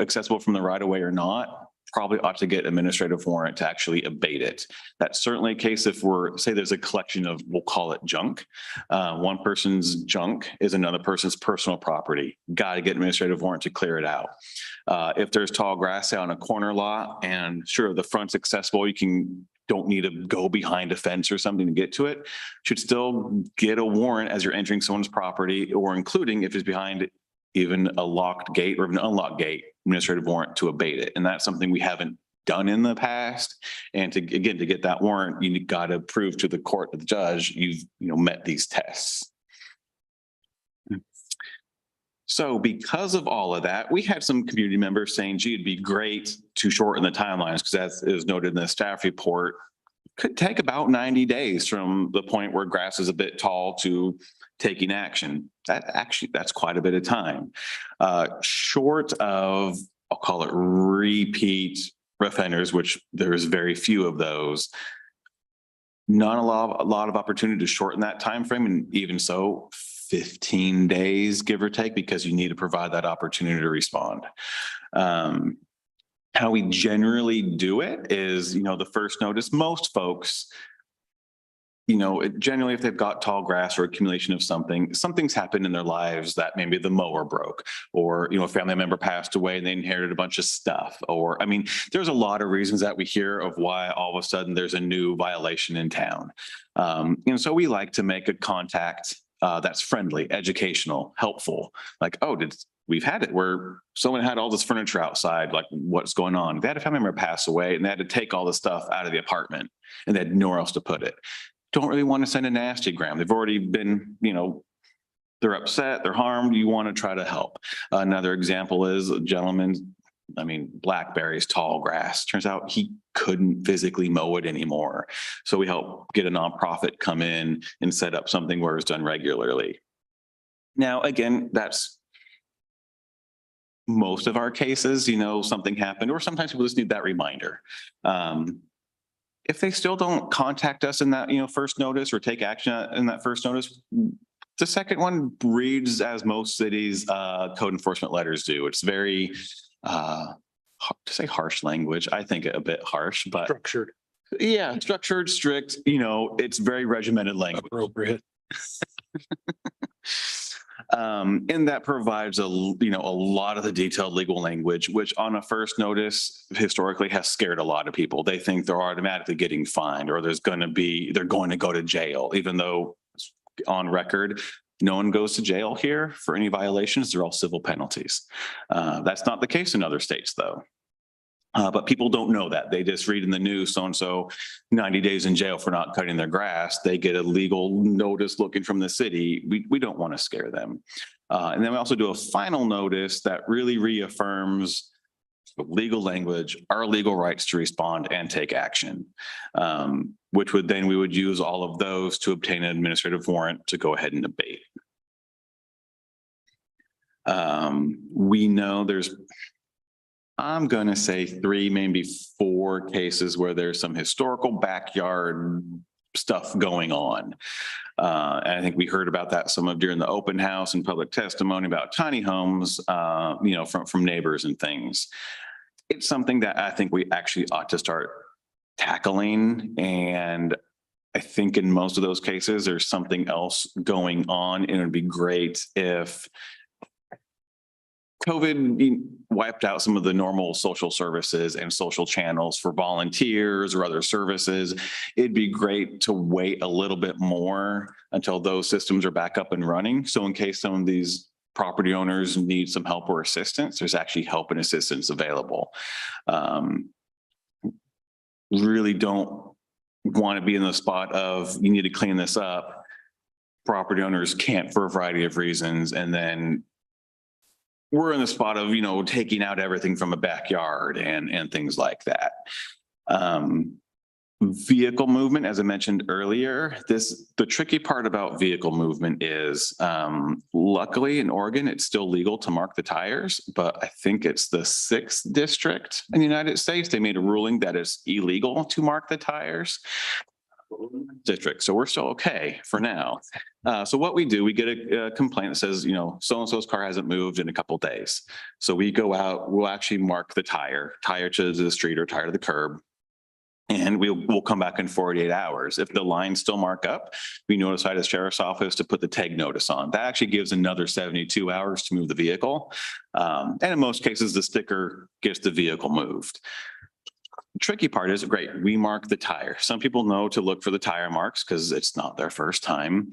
accessible from the right of way or not, probably ought to get administrative warrant to actually abate it. That's certainly a case if say there's a collection of, we'll call it junk. One person's junk is another person's personal property. Got to get administrative warrant to clear it out. If there's tall grass out on a corner lot and sure, the front's accessible, don't need to go behind a fence or something to get to it, should still get a warrant as you're entering someone's property, or including if it's behind even a locked gate or an unlocked gate, administrative warrant to abate it. And that's something we haven't done in the past. And to get that warrant, you got to prove to the court, to the judge, you've met these tests. So because of all of that, we had some community members saying, gee, it'd be great to shorten the timelines, because as is noted in the staff report, could take about 90 days from the point where grass is a bit tall to taking action. That's quite a bit of time. Short of, I'll call it repeat offenders, which there's very few of those. Not a lot of opportunity to shorten that time frame, and even so, 15 days, give or take, because you need to provide that opportunity to respond. How we generally do it is, the first notice, most folks, generally if they've got tall grass or accumulation of something's happened in their lives that maybe the mower broke, or, a family member passed away and they inherited a bunch of stuff. Or, there's a lot of reasons that we hear of why all of a sudden there's a new violation in town. And so we like to make a contact that's friendly, educational, helpful. Like, we've had it where someone had all this furniture outside, like what's going on? They had a family member pass away and they had to take all the stuff out of the apartment and they had nowhere else to put it. Don't really want to send a nastygram. They've already been, they're upset, they're harmed. You want to try to help. Another example is a gentleman, blackberries, tall grass. Turns out he couldn't physically mow it anymore. So we help get a nonprofit come in and set up something where it's done regularly. Now, again, that's most of our cases, something happened, or sometimes people just need that reminder. If they still don't contact us in that, first notice or take action in that first notice, the second one reads as most cities' code enforcement letters do. It's very, to say harsh language, I think a bit harsh, but Structured. yeah, structured, strict, it's very regimented language. Appropriate. And that provides a lot of the detailed legal language, which on a first notice historically has scared a lot of people. They think they're automatically getting fined, or they're going to go to jail, even though on record, no one goes to jail here for any violations. They're all civil penalties. That's not the case in other states, though. But people don't know that. They just read in the news, so-and-so 90 days in jail for not cutting their grass. They get a legal notice looking from the city. We don't want to scare them. And then we also do a final notice that really reaffirms the legal language, our legal rights to respond and take action, which we would use all of those to obtain an administrative warrant to go ahead and abate. We know there's, I'm going to say 3, maybe 4 cases where there's some historical backyard stuff going on. And I think we heard about that during the open house and public testimony about tiny homes, from neighbors and things. It's something that I think we actually ought to start tackling. And I think in most of those cases, there's something else going on, and it'd be great if COVID wiped out some of the normal social services and social channels for volunteers or other services. It'd be great to wait a little bit more until those systems are back up and running. So in case some of these property owners need some help or assistance, there's actually help and assistance available. Really don't want to be in the spot of, you need to clean this up. Property owners can't for a variety of reasons. And then we're in the spot of, taking out everything from a backyard and things like that. Vehicle movement, as I mentioned earlier, the tricky part about vehicle movement is, luckily in Oregon, it's still legal to mark the tires, but I think it's the 6th district in the United States. They made a ruling that it's illegal to mark the tires. District. So we're still okay for now. So what we do, we get a complaint that says, so-and-so's car hasn't moved in a couple of days. So we go out, we'll actually mark the tire to the street or tire to the curb. And we'll come back in 48 hours. If the lines still mark up, we notify the sheriff's office to put the tag notice on. That actually gives another 72 hours to move the vehicle. And in most cases, the sticker gets the vehicle moved. Tricky part is, great, we mark the tire. Some people know to look for the tire marks because it's not their first time.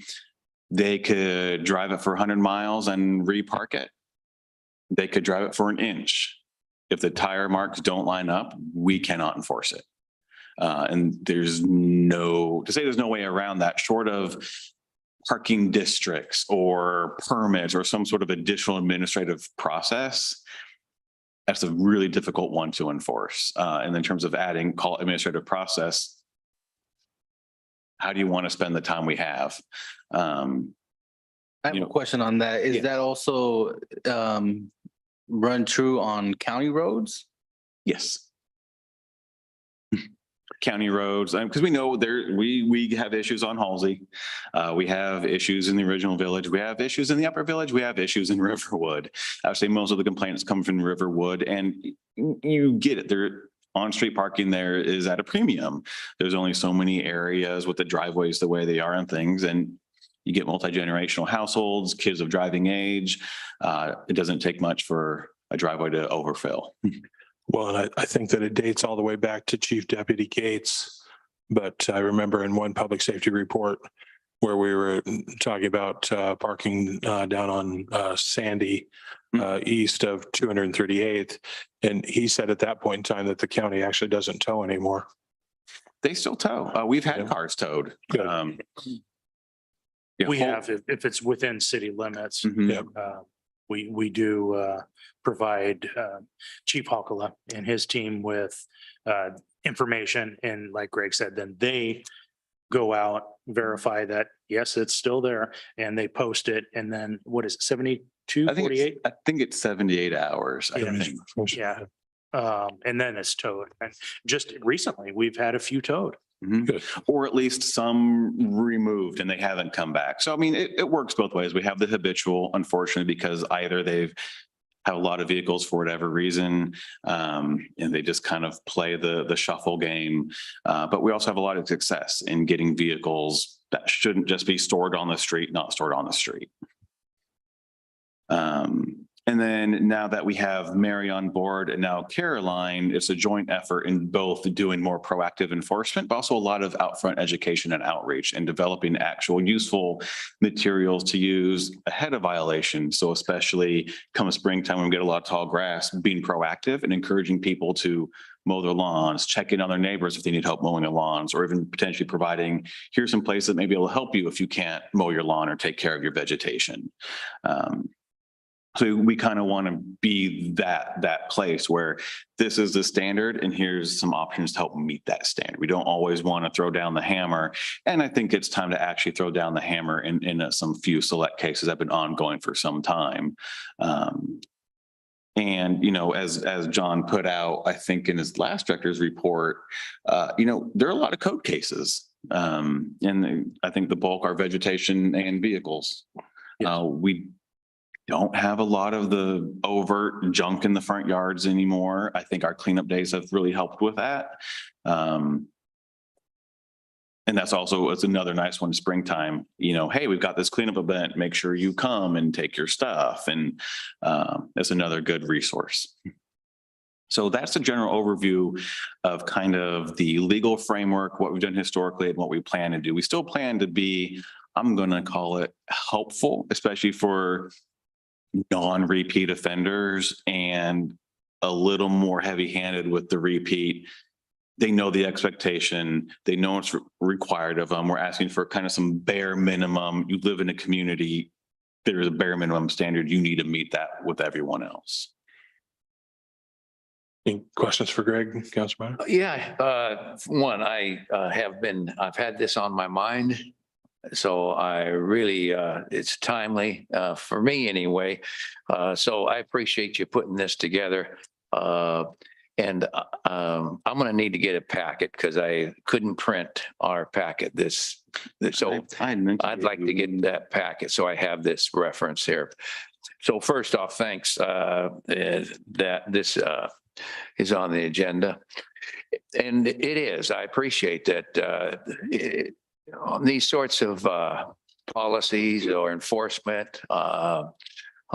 They could drive it for 100 miles and repark it. They could drive it for an inch. If the tire marks don't line up, we cannot enforce it. And there's no way around that, short of parking districts or permits or some sort of additional administrative process. That's a really difficult one to enforce. And in terms of adding, call it administrative process, how do you want to spend the time we have? I have You a know- question on that. Is Yeah. that also run true on county roads? Yes. County roads, because we know we have issues on Halsey. We have issues in the original village. We have issues in the upper village. We have issues in Riverwood. I would say most of the complaints come from Riverwood, and you get it. There, on-street parking there is at a premium. There's only so many areas with the driveways the way they are and things, and you get multi-generational households, kids of driving age. It doesn't take much for a driveway to overfill. Well, and I think that it dates all the way back to Chief Deputy Gates. But I remember in one public safety report where we were talking about parking down on Sandy east of 238th. And he said at that point in time that the county actually doesn't tow anymore. They still tow. We've had Yeah. cars towed. Good. Yeah, We Hol- have, if it's within city limits, Mhm. Yeah. we do provide Chief Hokala and his team with information. And like Greg said, then they go out, verify that, yes, it's still there, and they post it. And then what is it, 72, I think 48? I think it's 78 hours. I Yeah. think. Yeah. And then it's towed. And just recently, we've had a few towed. Mhm. Good. Or at least some removed and they haven't come back. So I mean, it works both ways. We have the habitual, unfortunately, because either they've have a lot of vehicles for whatever reason, and they just kind of play the shuffle game. But we also have a lot of success in getting vehicles that shouldn't just be stored on the street, not stored on the street. And then now that we have Mary on board and now Caroline, it's a joint effort in both doing more proactive enforcement, but also a lot of outfront education and outreach and developing actual useful materials to use ahead of violations. So especially come springtime, when we get a lot of tall grass, being proactive and encouraging people to mow their lawns, check in on their neighbors if they need help mowing their lawns, or even potentially providing, here's some place that maybe will help you if you can't mow your lawn or take care of your vegetation. So we kind of want to be that place where this is the standard and here's some options to help meet that standard. We don't always want to throw down the hammer. And I think it's time to actually throw down the hammer in some few select cases that have been ongoing for some time. And, you know, as John put out, I think in his last director's report, you know, there are a lot of code cases. And I think the bulk are vegetation and vehicles. We don't have a lot of the overt junk in the front yards anymore. I think our cleanup days have really helped with that. And that's also, it's another nice one, springtime, you know, hey, we've got this cleanup event, make sure you come and take your stuff. And that's another good resource. So that's a general overview of kind of the legal framework, what we've done historically and what we plan to do. We still plan to be, I'm going to call it helpful, especially for non-repeat offenders, and a little more heavy-handed with the repeat. They know the expectation. They know it's required of them. We're asking for kind of some bare minimum. You live in a community, there's a bare minimum standard. You need to meet that with everyone else. Any questions for Greg, Councilman? Yeah, one, I've had this on my mind. So I really, it's timely, for me anyway. So I appreciate you putting this together. And I'm going to need to get a packet because I couldn't print our packet so I'd like to get that packet. So I have this reference here. So first off, thanks, that this, is on the agenda. And it is, I appreciate that, on these sorts of policies or enforcement,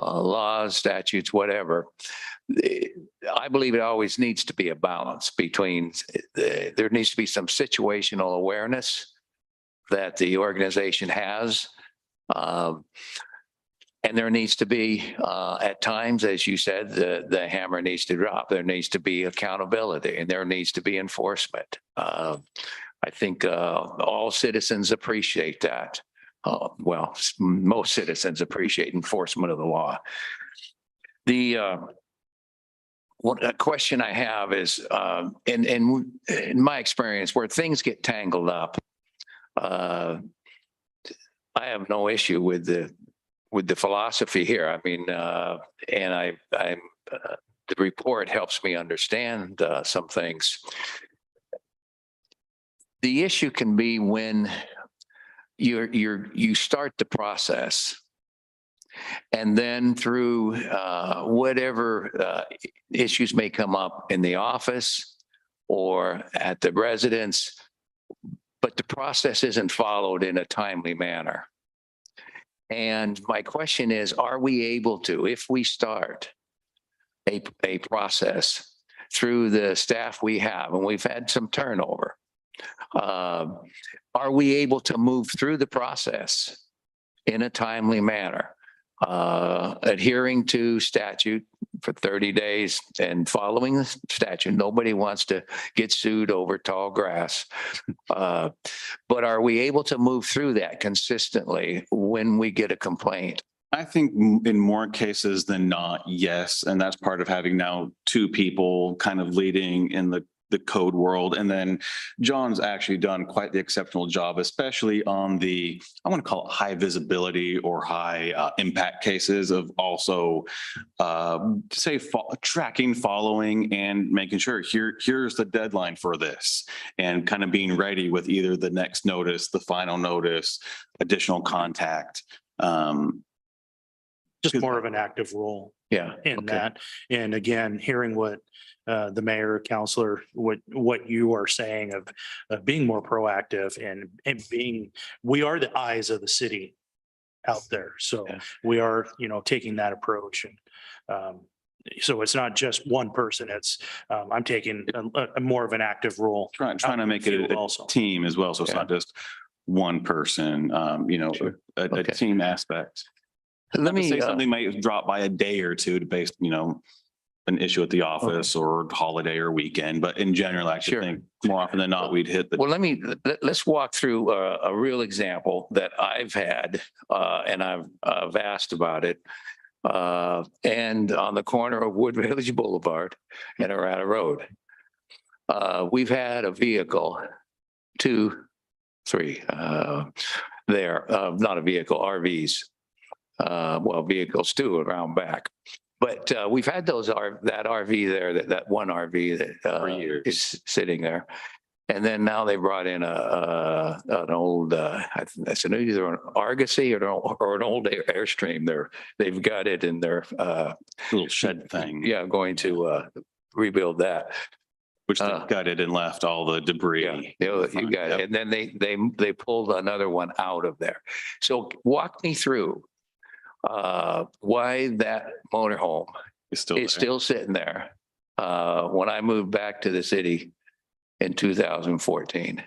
laws, statutes, whatever, I believe it always needs to be a balance between, there needs to be some situational awareness that the organization has. And there needs to be, at times, as you said, the hammer needs to drop. There needs to be accountability and there needs to be enforcement. I think all citizens appreciate that. Well, most citizens appreciate enforcement of the law. A question I have is, in my experience, where things get tangled up, I have no issue with the philosophy here. I mean, and the report helps me understand some things. The issue can be when you start the process, and then through whatever issues may come up in the office or at the residence, but the process isn't followed in a timely manner. And my question is, are we able to, if we start a process through the staff we have, and we've had some turnover, are we able to move through the process in a timely manner, adhering to statute for 30 days and following the statute? Nobody wants to get sued over tall grass. But are we able to move through that consistently when we get a complaint? I think in more cases than not, yes. And that's part of having now two people kind of leading in the code world. And then John's actually done quite the exceptional job, especially on the, I want to call it high visibility or high impact cases of also tracking, following, and making sure here's the deadline for this, and kind of being ready with either the next notice, the final notice, additional contact. Just more of an active role Yeah. in okay. that. And again, hearing what the mayor, counselor, what you are saying of being more proactive and being, we are the eyes of the city out there. So Yeah. we are, taking that approach. And so it's not just one person. It's, I'm taking a more of an active role. Trying to make it Field a also. team as well. So it's Yeah. not just one person, Sure. a Okay. team aspect. Let Not to me, say something might drop by a day or two to base, an issue at the office or holiday or weekend, but in general, I actually Sure. think more often than not, we'd hit the. well, let's walk through a real example that I've had, and I've asked about it. And on the corner of Wood Village Boulevard and Arata Road. We've had a vehicle, 2, 3, there, not a vehicle, RVs. Vehicles too around back. But we've had that RV there, that one RV that is sitting there. And then now they brought in an old, that's either an Argosy or an old Airstream. They've got it in their Little shed thing. Yeah, going to rebuild that. Which they gutted and left all the debris. Yeah, you got it. And then they pulled another one out of there. So walk me through why that motorhome It's still is still sitting there when I moved back to the city in 2014.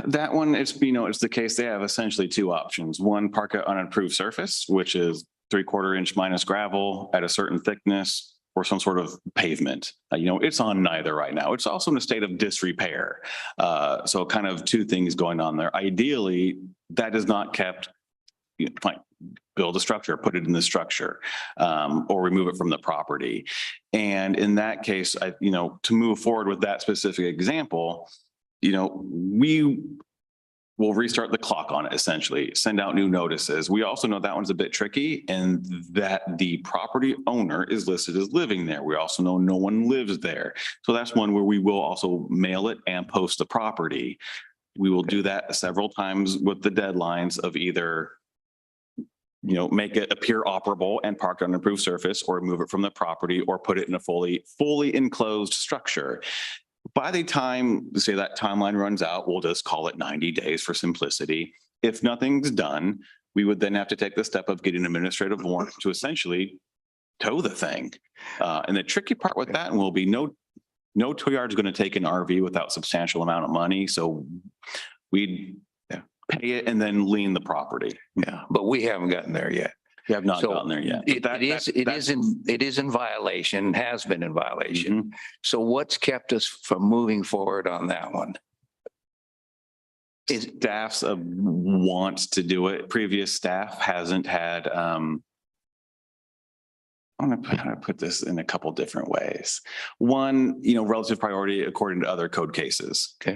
That one, it's the case, they have essentially two options. One, park it on an approved surface, which is 3/4 inch minus gravel at a certain thickness or some sort of pavement. It's on neither right now. It's also in a state of disrepair. So kind of two things going on there. Ideally, that is not kept, fine, build a structure, put it in the structure, or remove it from the property. And in that case, to move forward with that specific example, we will restart the clock on it, essentially, send out new notices. We also know that one's a bit tricky and that the property owner is listed as living there. We also know no one lives there. So that's one where we will also mail it and post the property. We will do that several times with the deadlines of either make it appear operable and parked on an approved surface, or move it from the property, or put it in a fully enclosed structure. By the time, say, that timeline runs out, we'll just call it 90 days for simplicity. If nothing's done, we would then have to take the step of getting an administrative warrant to essentially tow the thing. And the tricky part with that will be no tow yard is going to take an RV without substantial amount of money. So we'd pay it and then lien the property. Yeah, but we haven't gotten there yet. We have not So gotten there yet. It is in violation, has been in violation. So what's kept us from moving forward on that one? Staff's want to do it. Previous staff hasn't had, I how do I put this in a couple different ways? One, relative priority according to other code cases. Okay.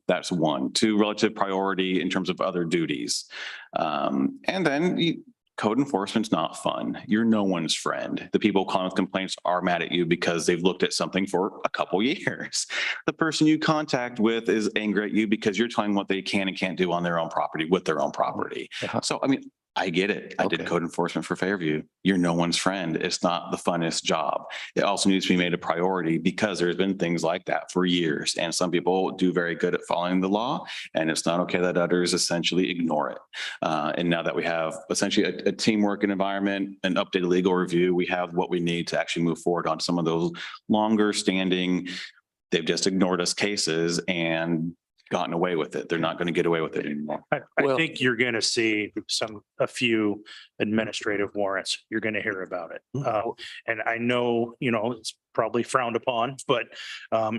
That's one. Two, relative priority in terms of other duties. And then code enforcement's not fun. You're no one's friend. The people calling with complaints are mad at you because they've looked at something for a couple years. The person you contact with is angry at you because you're telling what they can and can't do on their own property with their own property. So, I mean, I get it. I did Okay. code enforcement for Fairview. You're no one's friend. It's not the funnest job. It also needs to be made a priority because there's been things like that for years. And some people do very good at following the law, and it's not okay that others essentially ignore it. And now that we have essentially a teamwork environment, an updated legal review, we have what we need to actually move forward on some of those longer standing, they've just ignored us cases and gotten away with it. They're not going to get away with it anymore. I Well- think you're going to see a few administrative warrants. You're going to hear about it. And I know, it's probably frowned upon, but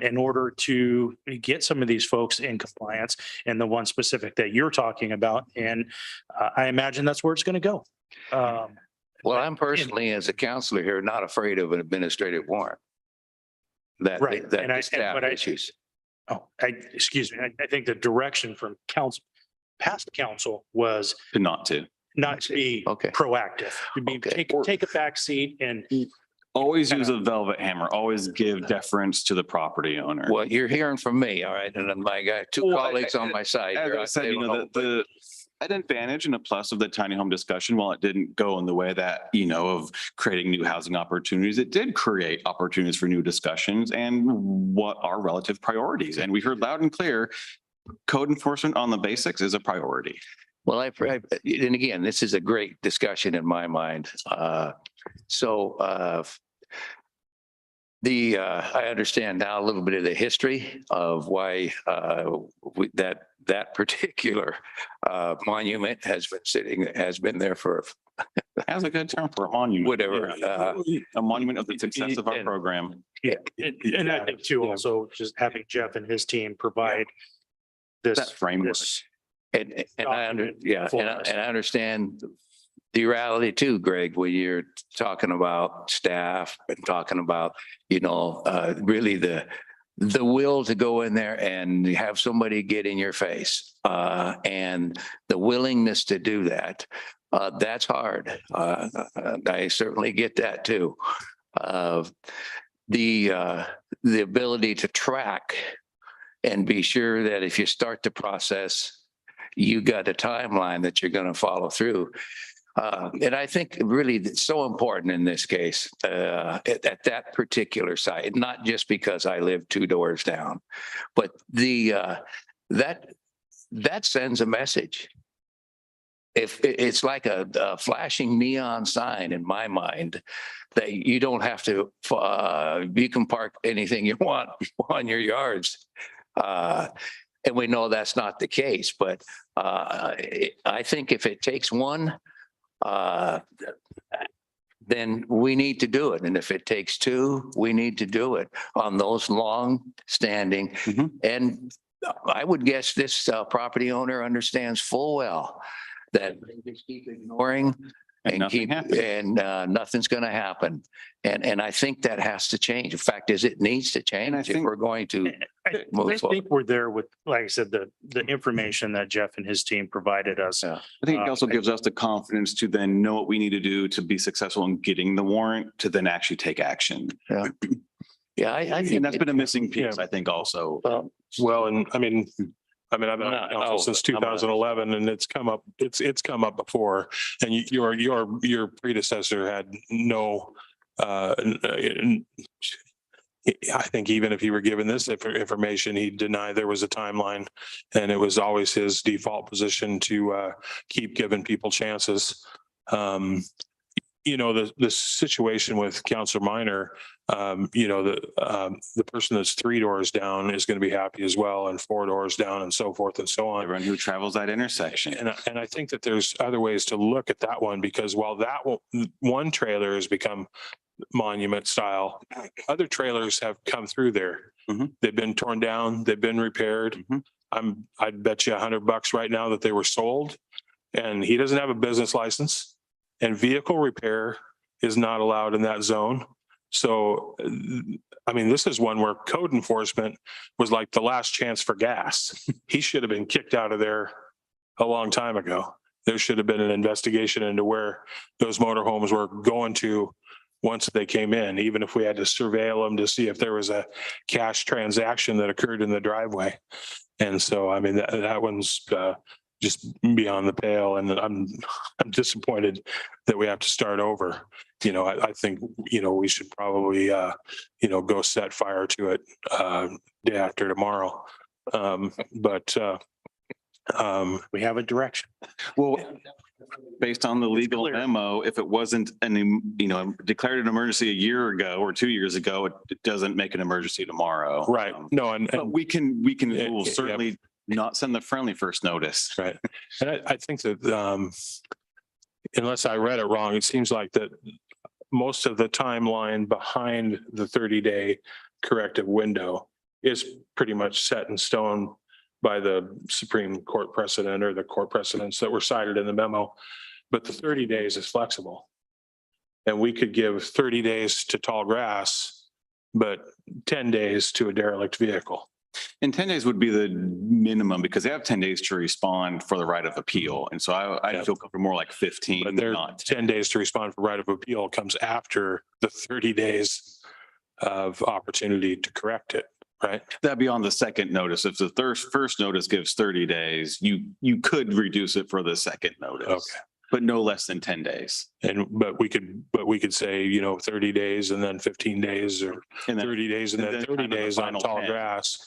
in order to get some of these folks in compliance and the one specific that you're talking about, and I imagine that's where it's going to go. Well, I'm personally, as a counselor here, not afraid of an administrative warrant. Right. That And I- staff but I- issues. Excuse me. I think the direction from past council was Not to. not to be Okay. proactive, to be, Okay. take a back seat and Always use a velvet hammer. Always give deference to the property owner. Well, you're hearing from me, all right, and then my guy, two Well, colleagues on my side. As here, I said, they don't know, but- the an advantage and a plus of the tiny home discussion, while it didn't go in the way that, of creating new housing opportunities, it did create opportunities for new discussions and what are relative priorities. And we heard loud and clear, code enforcement on the basics is a priority. Well, and again, this is a great discussion in my mind. I understand now a little bit of the history of why that particular monument has been there for That's a good term for a monument. whatever. A monument of the success of our and- program. And I think too, also just having Jeff and his team provide this That framework. this- And Document and I understand the reality too, Greg, when you're talking about staff and talking about, really the will to go in there and have somebody get in your face, and the willingness to do that. That's hard. I certainly get that too. The ability to track and be sure that if you start the process, you got a timeline that you're going to follow through. And I think really it's so important in this case, at that particular site, not just because I live 2 doors down, but that sends a message. If it's like a flashing neon sign in my mind that you don't have to, you can park anything you want on your yards. And we know that's not the case, but I think if it takes one, then we need to do it. And if it takes 2, we need to do it on those long standing. Mhm. And I would guess this property owner understands full well that they just keep ignoring And and nothing happens. nothing's going to happen. And I think that has to change. The fact is, it needs to change if think- we're going to. I Move think we're there with, like I said, the information that Jeff and his team provided us. Yeah. I think it also gives us the confidence to then know what we need to do to be successful in getting the warrant to then actually take action. Yeah, I think And that's been a missing piece, I think also. Well, and I've been on No, council since I'm not. 2011 and it's come up before. And your predecessor had no, I think even if he were given this information, he'd deny there was a timeline. And it was always his default position to keep giving people chances. The situation with Counselor Minor, the person that's 3 doors down is going to be happy as well, and 4 doors down and so forth and so on. Everyone who travels that intersection. And I think that there's other ways to look at that one, because while one trailer has become monument style, other trailers have come through there. Mhm. They've been torn down, they've been repaired. Mhm. I'd bet you $100 right now that they were sold, and he doesn't have a business license. And vehicle repair is not allowed in that zone. So, I mean, this is one where code enforcement was like the last chance for gas. He should have been kicked out of there a long time ago. There should have been an investigation into where those motorhomes were going to once they came in, even if we had to surveil them to see if there was a cash transaction that occurred in the driveway. And so, I mean, that one's just beyond the pale, and I'm disappointed that we have to start over. You know, I think, you know, we should probably, you know, go set fire to it day after tomorrow. We have a direction. Well, based on the legal clear. memo, if it wasn't declared an emergency a year ago or 2 years ago, it doesn't make an emergency tomorrow. Right. No, But we can, Yeah, we'll yeah. certainly not send the friendly first notice. right. And I think that unless I read it wrong, it seems like that most of the timeline behind the 30-day corrective window is pretty much set in stone by the Supreme Court precedent or the court precedents that were cited in the memo. But the 30 days is flexible. And we could give 30 days to tall grass, but 10 days to a derelict vehicle. And 10 days would be the minimum because they have 10 days to respond for the right of appeal. And so I Yeah. feel comfortable more like 15, But there's not 10 days to respond for right of appeal comes after the 30 days of opportunity to correct it, right? That'd be on the second notice. If the first notice gives 30 days, you could reduce it for the second notice. Okay. But no less than 10 days. But we could say, you know, 30 days and then 15 days or And then 30 days and and then then 30 kind of the days on final tall 10. grass.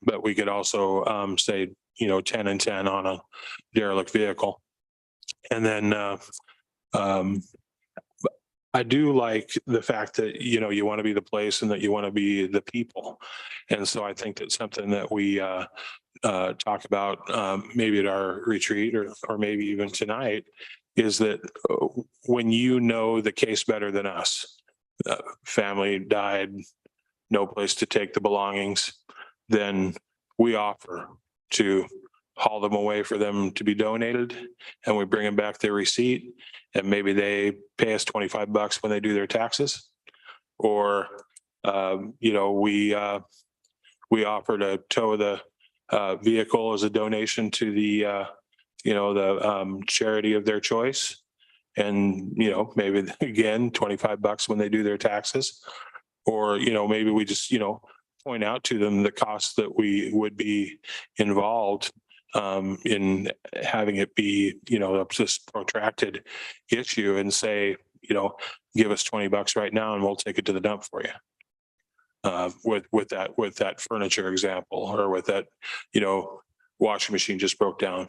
But we could also say, you know, 10 and 10 on a derelict vehicle. And then I do like the fact that, you know, you want to be the place and that you want to be the people. And so I think that's something that we talk about maybe at our retreat or maybe even tonight is that when you know the case better than us, family died, no place to take the belongings, then we offer to haul them away for them to be donated, and we bring them back their receipt, and maybe they pay us $25 when they do their taxes. Or, you know, we offer to tow the vehicle as a donation to the, you know, the charity of their choice. And, you know, maybe again, $25 when they do their taxes. Or, you know, maybe we just, you know, point out to them the costs that we would be involved in having it be, you know, this protracted issue and say, you know, give us $20 right now and we'll take it to the dump for you. With that furniture example, or with that, you know, washing machine just broke down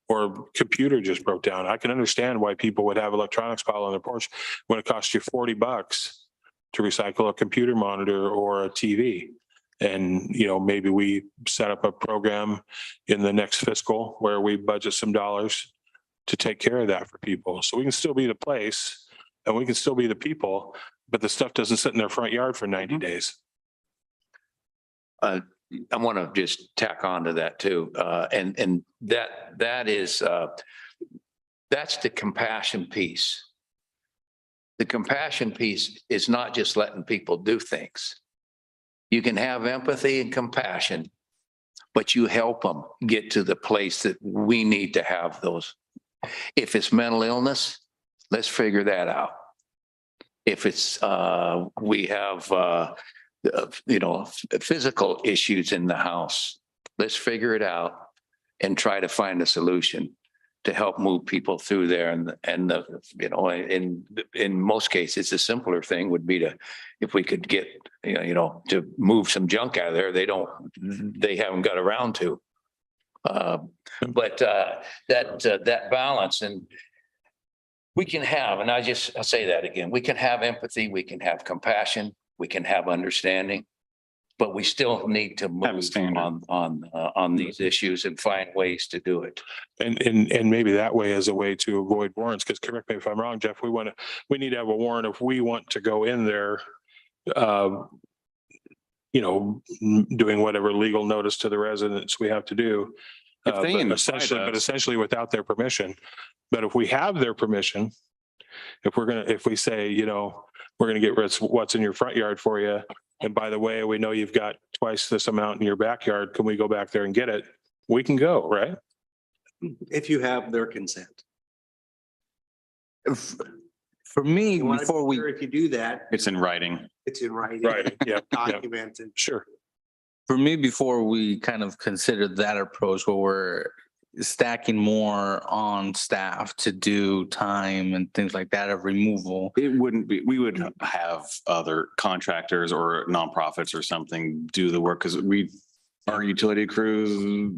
or computer just broke down. I can understand why people would have electronics pile on their porch when it costs you $40 to recycle a computer monitor or a TV. And, you know, maybe we set up a program in the next fiscal where we budget some dollars to take care of that for people. So we can still be the place and we can still be the people, but the stuff doesn't sit in their front yard for 90 days. I want to just tack on to that too. And that is, that's the compassion piece. The compassion piece is not just letting people do things. You can have empathy and compassion, but you help them get to the place that we need to have those. If it's mental illness, let's figure that out. If it's, we have, you know, physical issues in the house, let's figure it out and try to find a solution to help move people through there. And the, you know, in most cases, the simpler thing would be to, if we could get, you know, to move some junk out of there, they haven't got around to. But that balance, and we can have, and I'll say that again, we can have empathy, we can have compassion, we can have understanding, but we still need to move on these issues and find ways to do it. And maybe that way is a way to avoid warrants, because correct me if I'm wrong, Jeff, we need to have a warrant if we want to go in there, you know, doing whatever legal notice to the residents we have to do. If they But invite us. essentially without their permission. But if we have their permission If we say, we're gonna get rid of what's in your front yard for you. And by the way, we know you've got twice this amount in your backyard. Can we go back there and get it? We can go, right? If you have their consent. For me, You wanna be before we, sure If you do that, It's in writing. it's in writing. Right, yeah, yeah, Documented. sure. for me, before we kind of consider that approach where we're stacking more on staff to do time and things like that of removal. It wouldn't be, we would have other contractors or nonprofits or something do the work because our utility crews.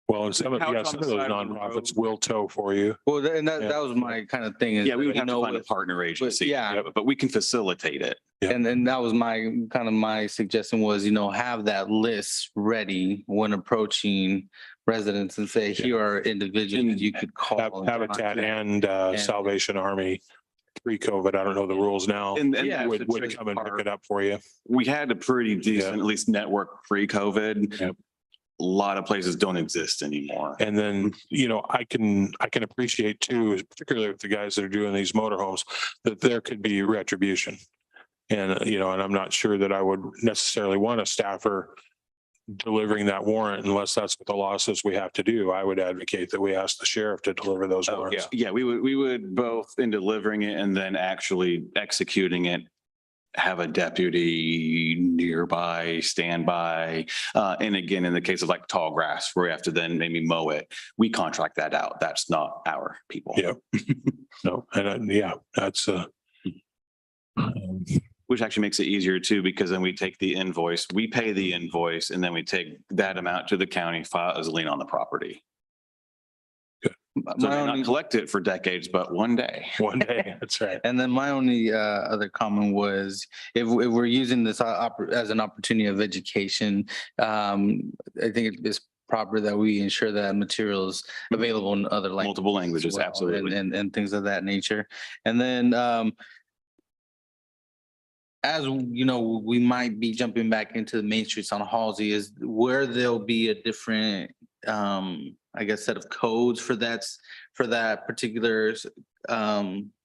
Well, and some of, Couch yeah, on some the of those side of the nonprofits will tow for you. Well, and Yeah. that was my kind of thing is. Yeah, we would you have to know, find a with- partner agency. yeah. But we can facilitate it. And then that was my suggestion was, have that list ready when approaching residents and say, here are individuals you could call. and Habitat contact. and Salvation Army pre-COVID, I don't know the rules now, And Yeah, would come and pick it up for you. we had a pretty decent, at least network pre-COVID. Yep. A lot of places don't exist anymore. And then, I can appreciate too, particularly with the guys that are doing these motorhomes, that there could be retribution. And, and I'm not sure that I would necessarily want a staffer delivering that warrant unless that's what the law says we have to do. I would advocate that we ask the sheriff to deliver those Oh, warrants. yeah, we would both in delivering it and then actually executing it, have a deputy nearby, standby. And again, in the case of like tall grass, where we have to then maybe mow it, we contract that out. That's not our people. Yeah. No, and that's Which actually makes it easier too, because then we take the invoice, we pay the invoice, and then we take that amount to the county, file as a lien on the property. So My they not only- collect it for decades, but one day. one day, that's right. And then my only other comment was if we're using this as an opportunity of education, I think it is proper that we ensure that material is available in other languages. Multiple languages, as well, absolutely. And things of that nature. And then as we might be jumping back into the main streets on Halsey is where there'll be a different set of codes for that particular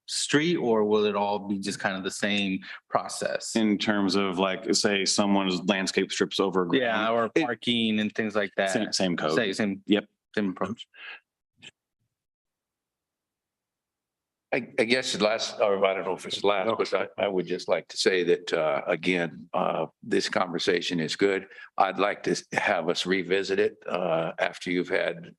street, or will it all be just kind of the same process? In terms of like, say someone's landscape strips over. Yeah, or It- parking and things like that. Same code. Same. Yep. Same approach. I guess the last, or I don't know if it's the last, but I would just like to say that, again, this conversation is good. I'd like to have us revisit it after you've had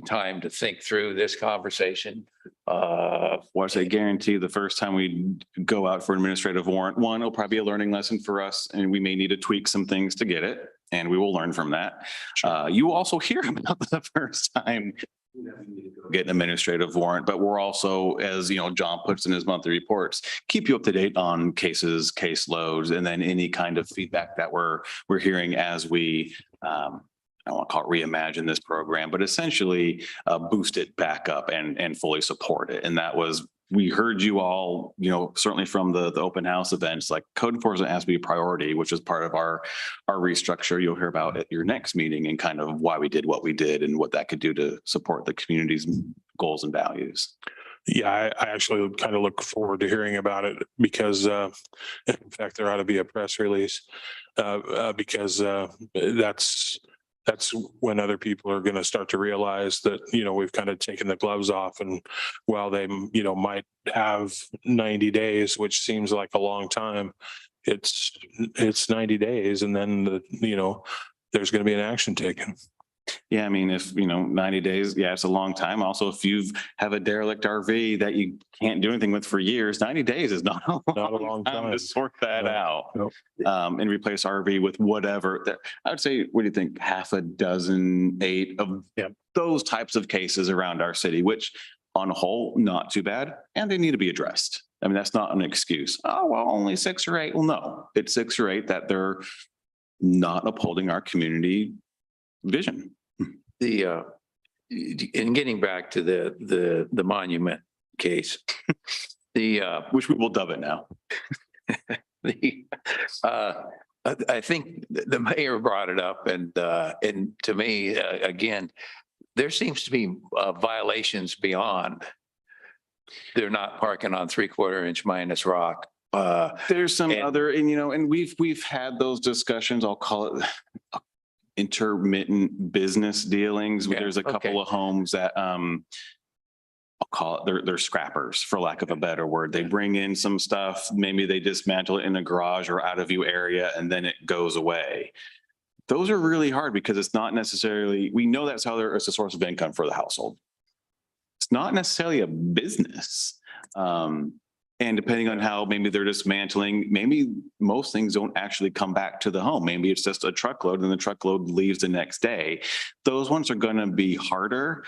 time to think through this conversation. Once I guarantee the first time we go out for administrative warrant, one, it'll probably be a learning lesson for us, and we may need to tweak some things to get it, and we will learn from that. You also hear about the first time get an administrative warrant, but we're also, as John puts in his monthly reports, keep you up to date on cases, caseloads, and then any kind of feedback that we're hearing as we I don't want to call it reimagine this program, but essentially boost it back up and fully support it. And that was, we heard you all, certainly from the open house events, like code enforcement has to be a priority, which is part of our restructure. You'll hear about at your next meeting and kind of why we did what we did and what that could do to support the community's goals and values. Yeah, I actually kind of look forward to hearing about it because in fact, there ought to be a press release because that's when other people are going to start to realize that, we've kind of taken the gloves off, and while they, might have 90 days, which seems like a long time, it's 90 days. And then there's going to be an action taken. Yeah, I mean, if, 90 days, yeah, it's a long time. Also, if you have a derelict RV that you can't do anything with for years, 90 days is not a long time to sort that out. Nope. And replace RV with whatever. I would say, what do you think? Half a dozen, 8 of those types of cases around our city, which on a whole, not too bad. And they need to be addressed. I mean, that's not an excuse. Oh, well, only 6 or 8. Well, no, it's 6 or 8 that they're not upholding our community vision. In getting back to the monument case, Which we will dub it now. I think the mayor brought it up, and to me, again, there seems to be violations beyond they're not parking on 3/4 inch minus rock. There's some And- other, and and we've had those discussions, I'll call it intermittent business dealings. Yeah, There's a couple okay. of homes that, I'll call it, they're scrappers, for lack of a better word. They bring in some stuff, maybe they dismantle it in a garage or out of view area, and then it goes away. Those are really hard because it's not necessarily, we know that's how there is a source of income for the household. It's not necessarily a business. And depending on how maybe they're dismantling, maybe most things don't actually come back to the home. Maybe it's just a truckload and the truckload leaves the next day. Those ones are going to be harder.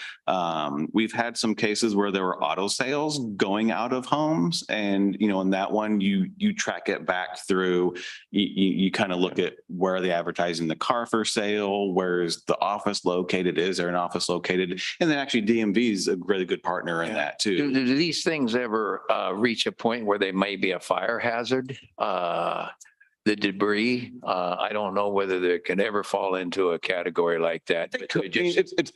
We've had some cases where there were auto sales going out of homes, and in that one you track it back through. You kind of look at where are they advertising the car for sale, where's the office located, is there an office located, and then actually DMV is a really good partner in that too. Do these things ever reach a point where they may be a fire hazard? The debris, I don't know whether they can ever fall into a category like that. but they just- It's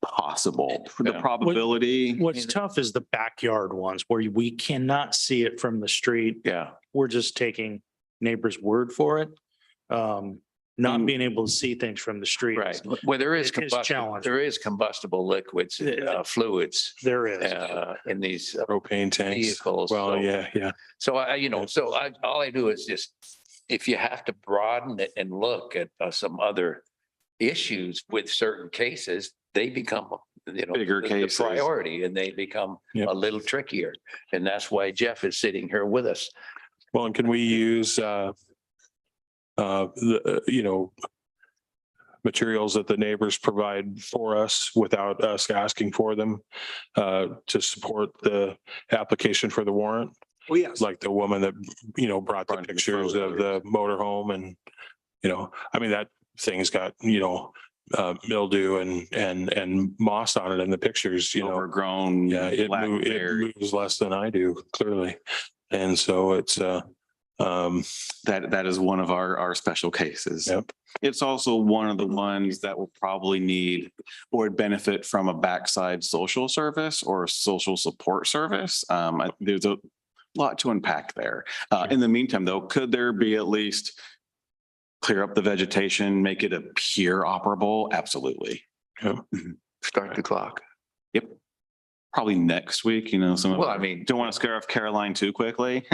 possible. The Yeah. probability. What's tough is the backyard ones where we cannot see it from the street. Yeah, We're just taking neighbors' word for it. Not being able to see things from the street. right. Well, there is It is challenging. there is combustible liquids, fluids There is. in these Propane tanks. vehicles. Well, so- yeah. So all I do is just, if you have to broaden it and look at some other issues with certain cases, they become, Bigger the cases. priority, and they become Yep. a little trickier. And that's why Jeff is sitting here with us. Well, and can we use, materials that the neighbors provide for us without us asking for them, to support the application for the warrant? Oh, yes. Like the woman that, brought the Brought the pictures of the motorhome and, that thing's got, mildew and moss on it in the pictures, Overgrown. Yeah, it blackberry. moves less than I do, clearly. And so it's, That is one of our special cases. Yep. It's also one of the ones that will probably need or would benefit from a backside social service or a social support service. There's a lot to unpack there. In the meantime, though, could there be at least clear up the vegetation, make it appear operable? Absolutely. Start the clock. Yep. Probably next week, some of, Well, I mean, don't want to scare off Caroline too quickly.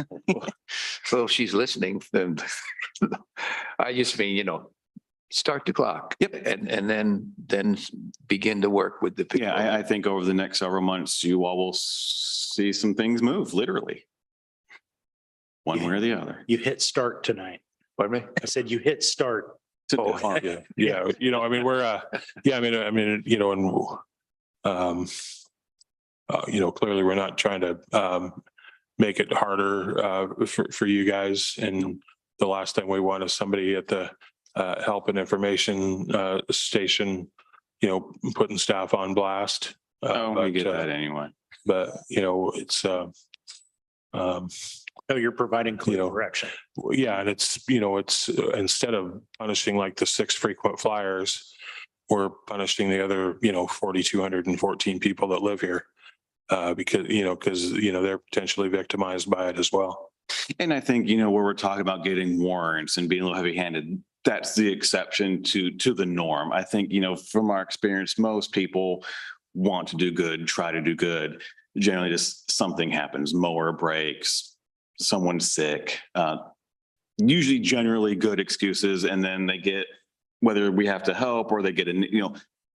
so if she's listening, then I just mean, start the clock. Yep. And then begin to work with the people. Yeah, I think over the next several months, you all will see some things move, literally. One way or the other. You hit start tonight. Pardon me? I said you hit start. Oh, yeah, we're, clearly we're not trying to, make it harder, for you guys. And the last thing we want is somebody at the, help and information, station, putting staff on blast. Oh, we get that anyway. But, it's, No, you're providing clear You know, direction. yeah, and it's, it's instead of punishing like the 6 frequent flyers, we're punishing the other, 4,214 people that live here. Because they're potentially victimized by it as well. And I think, where we're talking about getting warrants and being a little heavy handed, that's the exception to the norm. I think, from our experience, most people want to do good, try to do good. Generally just something happens, mower breaks, someone's sick, usually generally good excuses. And then they get, whether we have to help or they get,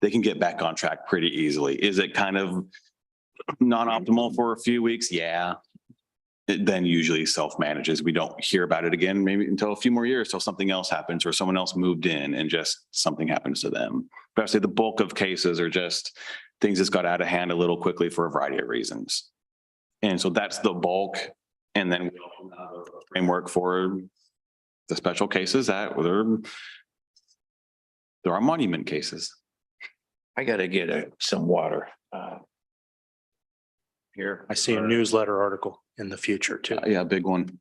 they can get back on track pretty easily. Is it kind of non-optimal for a few weeks? Yeah. It then usually self-manages. We don't hear about it again, maybe until a few more years, till something else happens or someone else moved in and just something happens to them. But I say the bulk of cases are just things that's got out of hand a little quickly for a variety of reasons. And so that's the bulk. And then we also have a framework for the special cases that there are monument cases. I gotta get some water. Here. I see a newsletter article in the future too. Yeah, big one.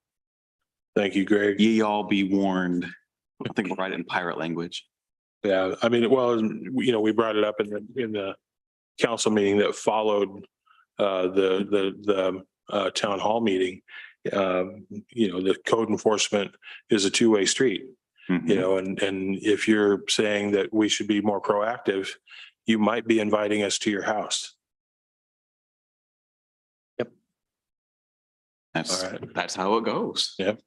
Thank you, Greg. Ye all be warned. I think we'll write it in pirate language. Yeah, I mean, well, we brought it up in the council meeting that followed the town hall meeting, the code enforcement is a two-way street. And if you're saying that we should be more proactive, you might be inviting us to your house. That's, All right. that's how it goes. Yep.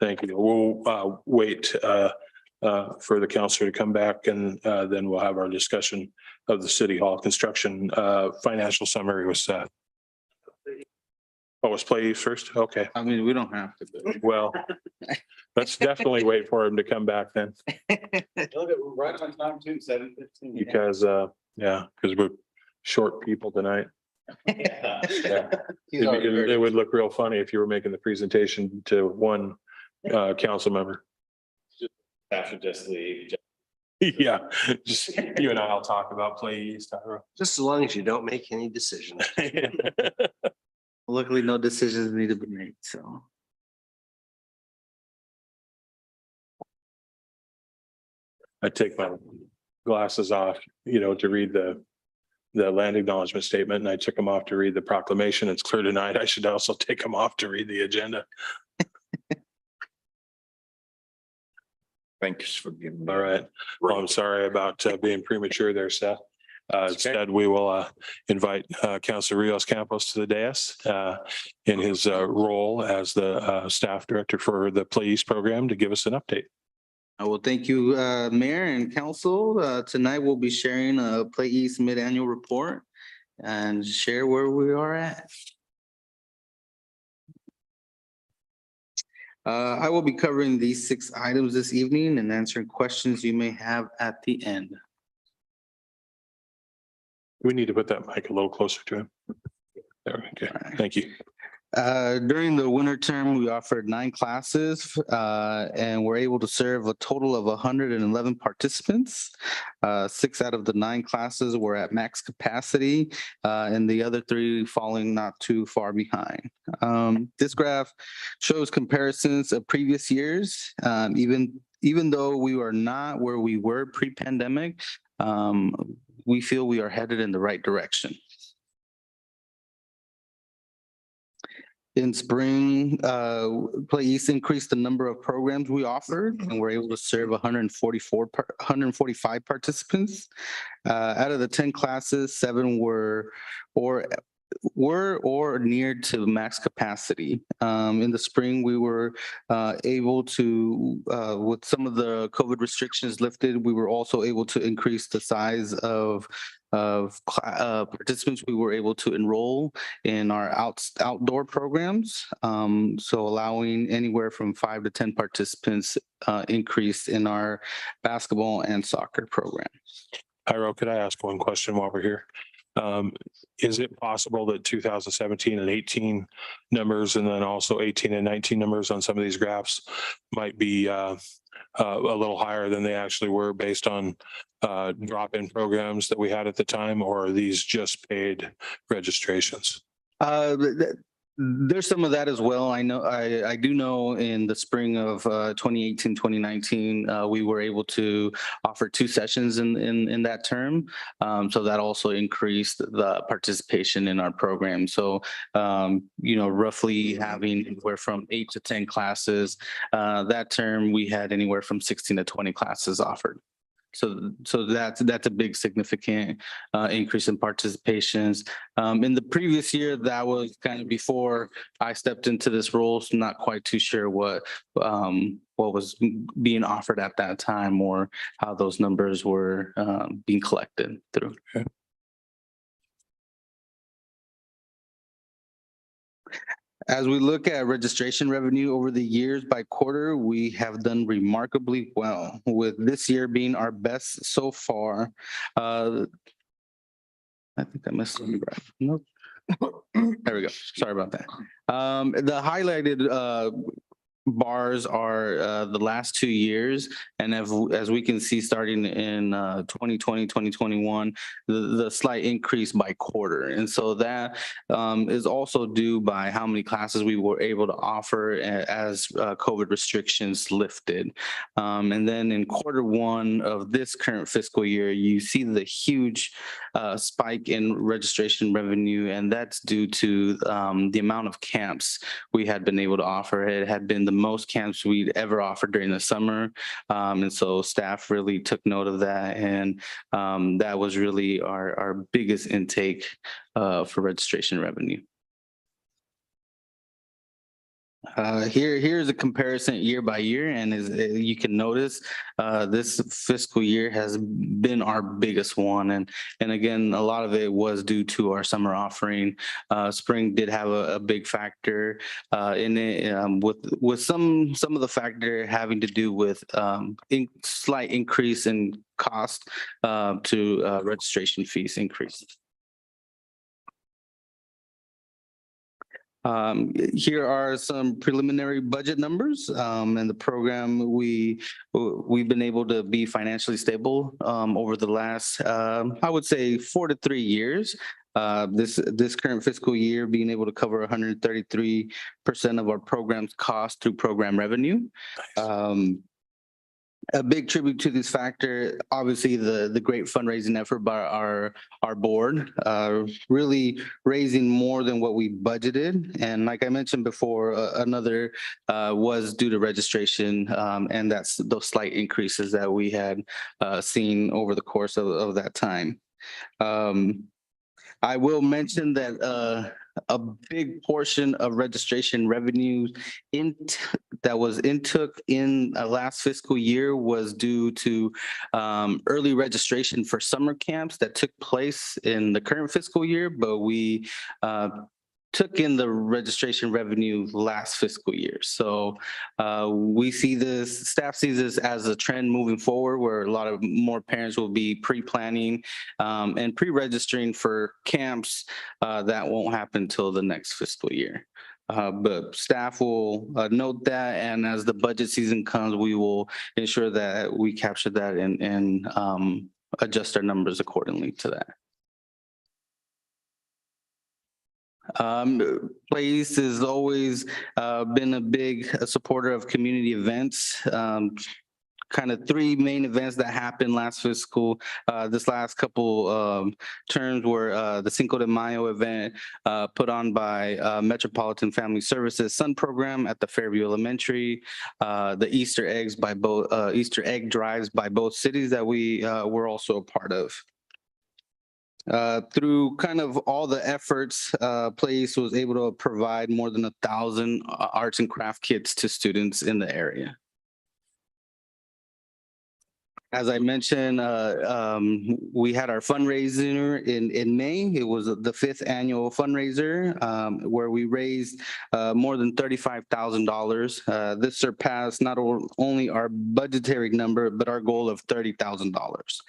Thank you. We'll wait for the counselor to come back, and then we'll have our discussion of the city hall construction financial summary with Seth. Oh, it's play first? Okay, I mean, we don't have to. but- well, let's definitely wait for him to come back then, Right on time too, 7:15. because because we're short people tonight. Yeah. He's already It ready. would look real funny if you were making the presentation to one council member. That should just leave. Yeah, just you and I'll talk about Play East. Ira. Just as long as you don't make any decisions. Luckily, no decisions need to be made, so. I take my glasses off, to read the land acknowledgement statement, and I took them off to read the proclamation. It's clear tonight. I should also take them off to read the agenda. Thanks for giving me. All right. Well, I'm sorry about being premature there, Seth. Instead, we will invite Councilor Rios Campos to the dais in his role as the staff director for the Play East program to give us an update. I will thank you, Mayor and Council. Tonight we'll be sharing a Play East mid-annual report and share where we are at. I will be covering these 6 items this evening and answering questions you may have at the end. We need to put that mic a little closer to him. There, okay, thank you. During the winter term, we offered 9 classes and we're able to serve a total of 111 participants. 6 out of the 9 classes were at max capacity and the other 3 falling not too far behind. This graph shows comparisons of previous years. Even though we are not where we were pre-pandemic, we feel we are headed in the right direction. In spring, Play East increased the number of programs we offered, and we're able to serve 145 participants. Out of the 10 classes, 7 were near to max capacity. In the spring, we were able to, with some of the COVID restrictions lifted, we were also able to increase the size of participants we were able to enroll in our outdoor programs. So allowing anywhere from 5 to 10 participants increase in our basketball and soccer program. Iro, could I ask one question while we're here? Is it possible that 2017 and 18 numbers and then also 18 and 19 numbers on some of these graphs might be a little higher than they actually were based on drop-in programs that we had at the time, or are these just paid registrations? There's some of that as well. I know, I do know in the spring of 2018, 2019, we were able to offer 2 sessions in that term. So that also increased the participation in our program. So, roughly having anywhere from 8 to 10 classes, that term we had anywhere from 16 to 20 classes offered. So that's a big significant increase in participations. In the previous year, that was kind of before I stepped into this role, so not quite too sure what was being offered at that time or how those numbers were being collected through. Okay. As we look at registration revenue over the years by quarter, we have done remarkably well, with this year being our best so far. I think I missed the graph. Nope. There we go. Sorry about that. The highlighted bars are the last 2 years. And as we can see, starting in 2020, 2021, the slight increase by quarter. And so that is also due by how many classes we were able to offer as COVID restrictions lifted. And then in Q1 of this current fiscal year, you see the huge spike in registration revenue, and that's due to the amount of camps we had been able to offer. It had been the most camps we'd ever offered during the summer. And so staff really took note of that. And that was really our biggest intake for registration revenue. Here's a comparison year by year, and as you can notice, this fiscal year has been our biggest one, and again, a lot of it was due to our summer offering. Spring did have a big factor in it, with some of the factor having to do with slight increase in cost to registration fees increase. Here are some preliminary budget numbers, and the program we've been able to be financially stable over the last I would say 4 to 3 years. This current fiscal year being able to cover 133% of our program's cost through program revenue. A big tribute to this factor, obviously the great fundraising effort by our board, really raising more than what we budgeted. And like I mentioned before, another was due to registration, and that's those slight increases that we had seen over the course of that time. I will mention that a big portion of registration revenue that was intook in last fiscal year was due to early registration for summer camps that took place in the current fiscal year, but we took in the registration revenue last fiscal year. So we see this, staff sees this as a trend moving forward, where a lot of more parents will be pre-planning and pre-registering for camps that won't happen until the next fiscal year. But staff will note that, and as the budget season comes, we will ensure that we capture that and adjust our numbers accordingly to that. Place has always been a big supporter of community events. Kind of 3 main events that happened last fiscal, this last couple terms were the Cinco de Mayo event put on by Metropolitan Family Services Sun Program at the Fairview Elementary, the Easter eggs by both Easter egg drives by both cities that we were also a part of. Through kind of all the efforts, Place was able to provide more than 1,000 arts and craft kits to students in the area. As I mentioned, we had our fundraiser in May. It was the 5th annual fundraiser where we raised more than $35,000. This surpassed not only our budgetary number, but our goal of $30,000.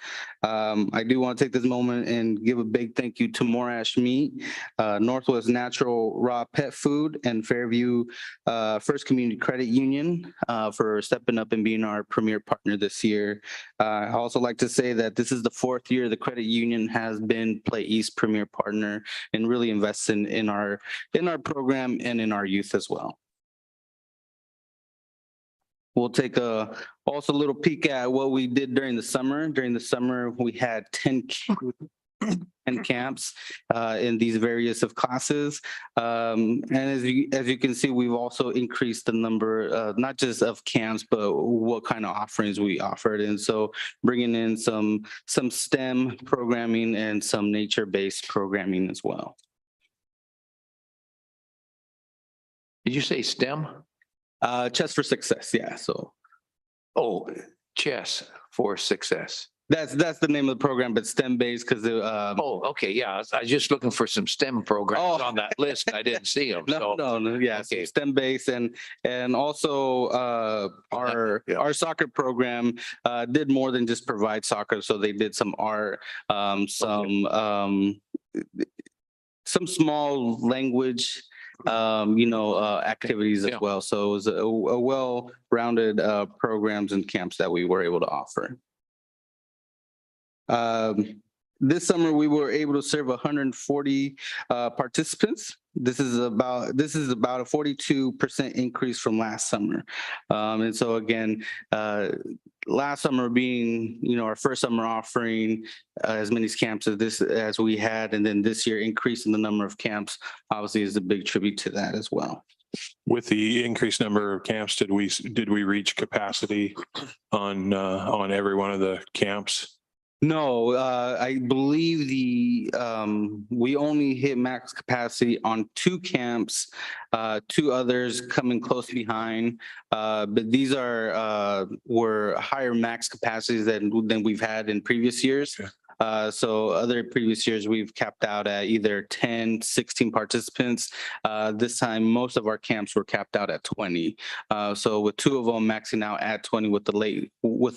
I do want to take this moment and give a big thank you to Morash Meat, Northwest Natural Raw Pet Food, and Fairview First Community Credit Union for stepping up and being our premier partner this year. I also like to say that this is the 4th year the credit union has been Play East premier partner and really investing in our program and in our youth as well. We'll take also a little peek at what we did during the summer. During the summer, we had 10 camps in these various of classes. And as you can see, we've also increased the number, not just of camps, but what kind of offerings we offered. And so bringing in some STEM programming and some nature-based programming as well. Did you say STEM? Chess for Success, yeah, so. Oh, Chess for Success. That's the name of the program, but STEM based because Oh, okay, yeah. I was just looking for some STEM programs on that list. I didn't see them. No, yeah, okay. STEM based and also our soccer program did more than just provide soccer. So they did some art, some small language activities as Yeah. well. So it was a well-rounded programs and camps that we were able to offer. This summer, we were able to serve 140 participants. This is about a 42% increase from last summer. And so again, last summer being, our first summer offering as many camps as we had, and then this year increasing the number of camps, obviously is a big tribute to that as well. With the increased number of camps, did we reach capacity on every one of the camps? No, I believe we only hit max capacity on 2 camps, 2 others coming close behind. But these were higher max capacities than we've had in previous years. Okay. So other previous years, we've capped out at either 10, 16 participants. This time, most of our camps were capped out at 20. So with 2 of them maxing out at 20 with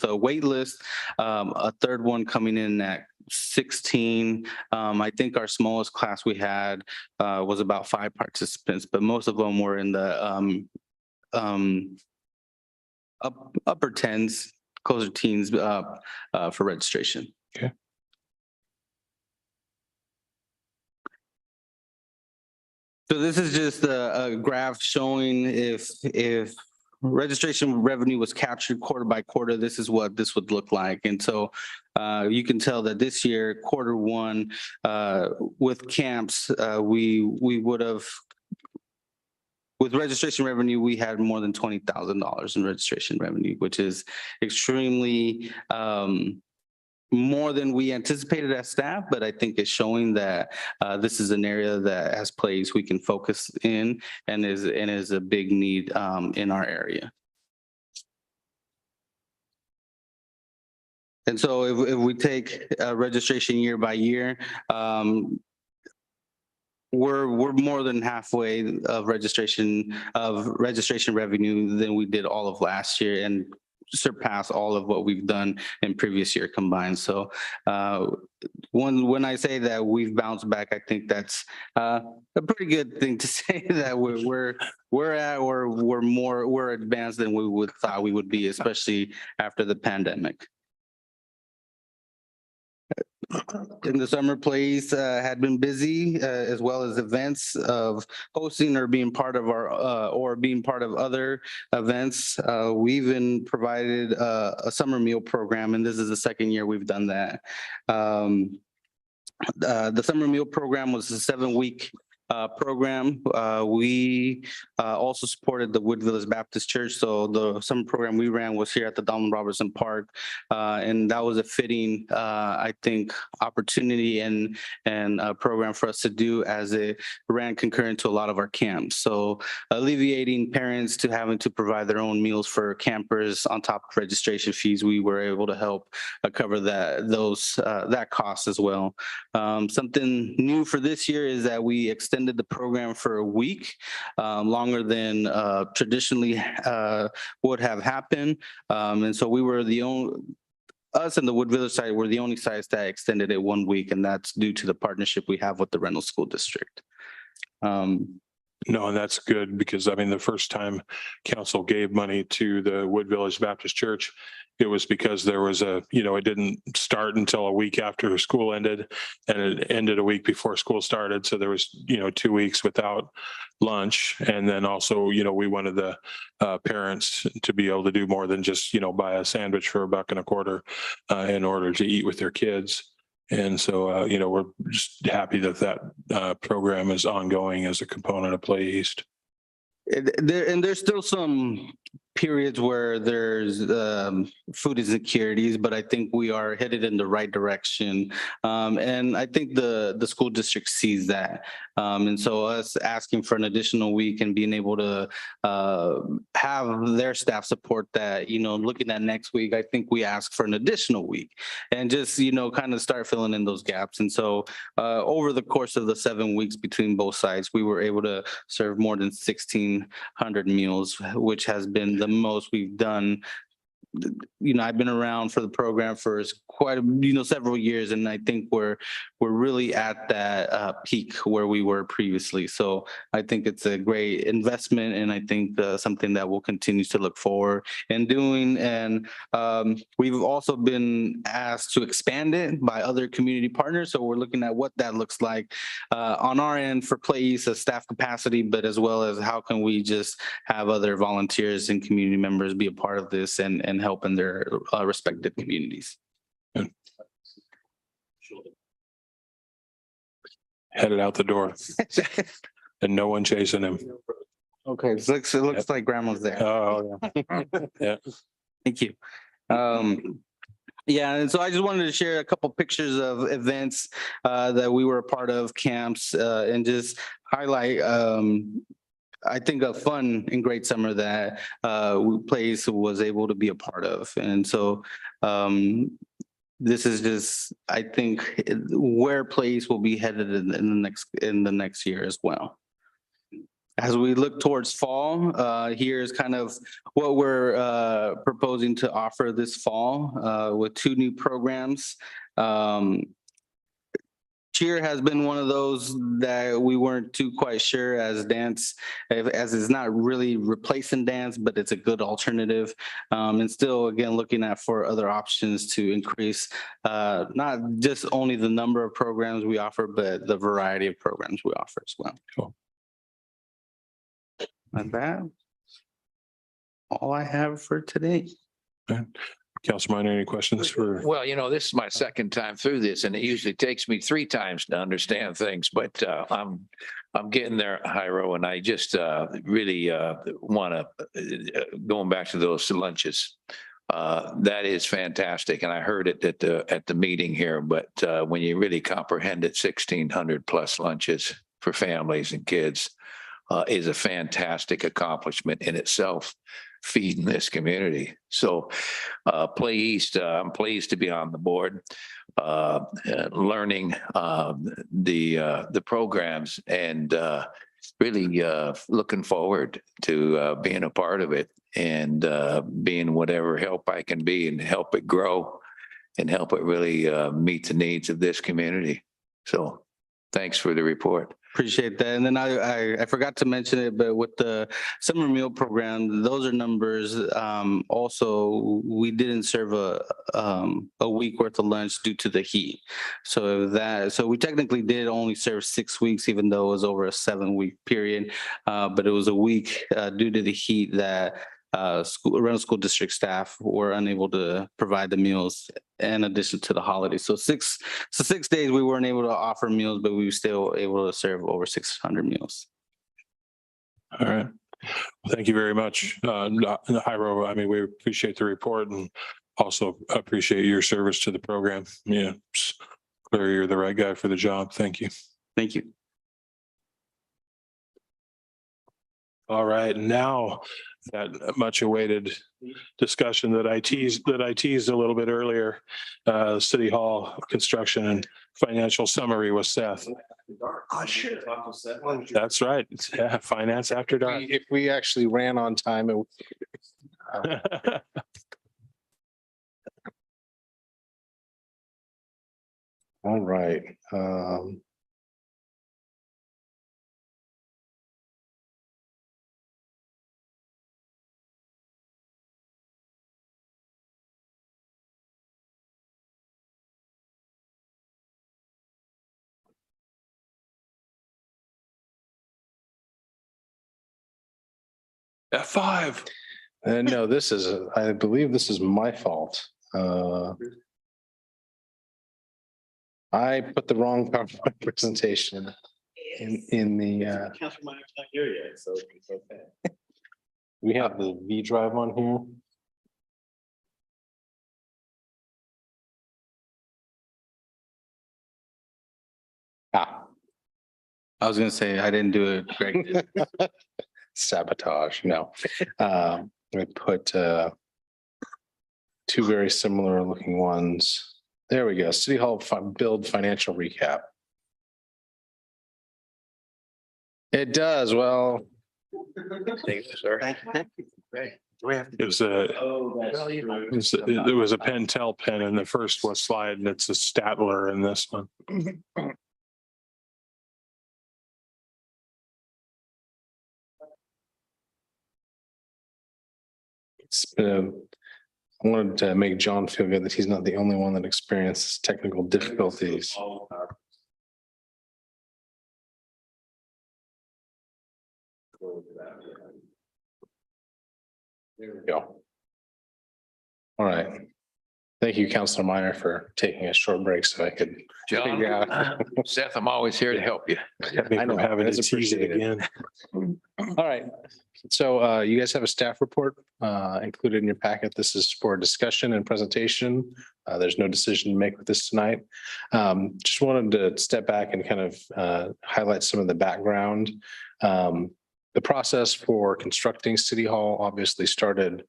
a wait list, a third one coming in at 16. I think our smallest class we had was about 5 participants, but most of them were in the upper tens, closer teens for registration. Okay. So this is just a graph showing if registration revenue was captured quarter by quarter, this is what this would look like. And so you can tell that this year, Q1, with camps, we would have, with registration revenue, we had more than $20,000 in registration revenue, which is extremely more than we anticipated as staff, but I think it's showing that this is an area that as plays we can focus in and is a big need in our area. And so if we take registration year by year, we're more than halfway of registration revenue than we did all of last year, and surpass all of what we've done in previous year combined. So when I say that we've bounced back, I think that's a pretty good thing to say, that we're more advanced than we would thought we would be, especially after the pandemic. In the summer, plays had been busy, as well as events of hosting or being part of other events. We even provided a summer meal program, and this is the second year we've done that. The summer meal program was a 7-week program. We also supported the Wood Village Baptist Church. So the summer program we ran was here at the Donald Robertson Park. And that was a fitting, I think, opportunity and a program for us to do, as it ran concurrent to a lot of our camps. So alleviating parents to having to provide their own meals for campers on top of registration fees, we were able to help cover that cost as well. Something new for this year is that we extended the program for a week, longer than traditionally would have happened. And so we were us and the Wood Village side were the only sites that extended it 1 week, and that's due to the partnership we have with the Reynolds School District. No, and that's good, because I mean, the first time council gave money to the Wood Village Baptist Church, it was because there was it didn't start until a week after school ended, and it ended a week before school started. So there was, 2 weeks without lunch. And then also, we wanted the parents to be able to do more than just, buy a sandwich for $1.25 in order to eat with their kids. And so, we're just happy that program is ongoing as a component of Play East. There's still some periods where there's food insecurities, but I think we are headed in the right direction. And I think the school district sees that. And so us asking for an additional week and being able to have their staff support that, looking at next week, I think we ask for an additional week and just, kind of start filling in those gaps. And so over the course of the 7 weeks between both sides, we were able to serve more than 1,600 meals, which has been the most we've done I've been around for the program for quite, several years, and I think we're really at that peak where we were previously. So I think it's a great investment, and I think something that we'll continue to look forward and doing. And we've also been asked to expand it by other community partners. So we're looking at what that looks like on our end for Play East as staff capacity, but as well as how can we just have other volunteers and community members be a part of this and help in their respective communities. Headed out the door and no one chasing him. Okay, so it looks like grandma's there. Oh, yeah. Yeah. Thank you. Yeah, and so I just wanted to share a couple pictures of events that we were a part of, camps, and just highlight I think a fun and great summer that Place was able to be a part of. And so this is just, I think, where Place will be headed in the next year as well. As we look towards fall, here's kind of what we're proposing to offer this fall with 2 new programs. Cheer has been one of those that we weren't too quite sure as dance, as it's not really replacing dance, but it's a good alternative. And still, again, looking at for other options to increase not just only the number of programs we offer, but the variety of programs we offer as well. Cool. And that, all I have for today. Councilor Minor, any questions for? Well, this is my second time through this, and it usually takes me 3 times to understand things, but I'm getting there, Jairo, and I just really want to, going back to those lunches, that is fantastic, and I heard it at the meeting here, but when you really comprehend it, 1,600 plus lunches for families and kids is a fantastic accomplishment in itself, feeding this community. So Play East, I'm pleased to be on the board, learning the programs, and really looking forward to being a part of it and being whatever help I can be and help it grow and help it really meet the needs of this community. So thanks for the report. Appreciate that. And then I forgot to mention it, but with the summer meal program, those are numbers. Also, we didn't serve a week worth of lunch due to the heat. So we technically did only serve 6 weeks, even though it was over a 7-week period. But it was a week due to the heat that Reynolds School District staff were unable to provide the meals in addition to the holidays. So 6 days we weren't able to offer meals, but we were still able to serve over 600 meals. All right. Well, thank you very much, Jairo. I mean, we appreciate the report and also appreciate your service to the program. Yeah, it's clear you're the right guy for the job. Thank you. Thank you. All right, now that much awaited discussion that I teased a little bit earlier, City Hall construction and financial summary with Seth. That's right. Yeah, finance after dark. If we actually ran on time, it all right. F5. No, I believe this is my fault. I put the wrong PowerPoint presentation in the, Councilor Minor's not here yet, so it's okay. we have the V drive on here. I was going to say I didn't do it, Greg did. Sabotage, no. I put 2 very similar looking ones. There we go. City Hall build financial recap. It does. Well, Thank you, sir. Thank you. Great. It was there was a Pentel pen in the first one slide and it's a Statler in this one. It's I wanted to make John feel good that he's not the only one that experiences technical difficulties. There we go. All right. Thank you, Councilor Minor, for taking a short break so I could figure out. Seth, I'm always here to help you. I know, Having it's to tease it appreciated. again. All right, so you guys have a staff report included in your packet. This is for discussion and presentation. There's no decision to make with this tonight. Just wanted to step back and kind of highlight some of the background. The process for constructing City Hall obviously started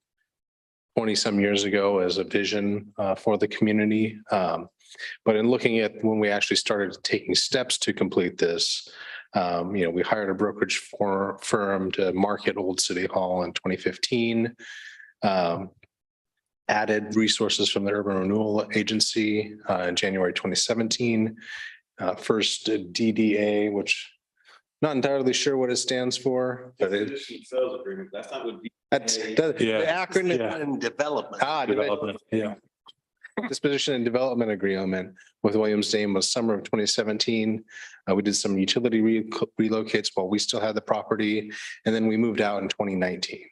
20-some years ago as a vision for the community. But in looking at when we actually started taking steps to complete this, we hired a brokerage firm to market Old City Hall in 2015. Added resources from the Urban Renewal Agency in January 2017. First DDA, which not entirely sure what it stands for, but that's not what. That's the acronym in development. Development, yeah. Disposition and Development Agreement with Williams-Dane was summer of 2017. We did some utility relocates while we still had the property, and then we moved out in 2019.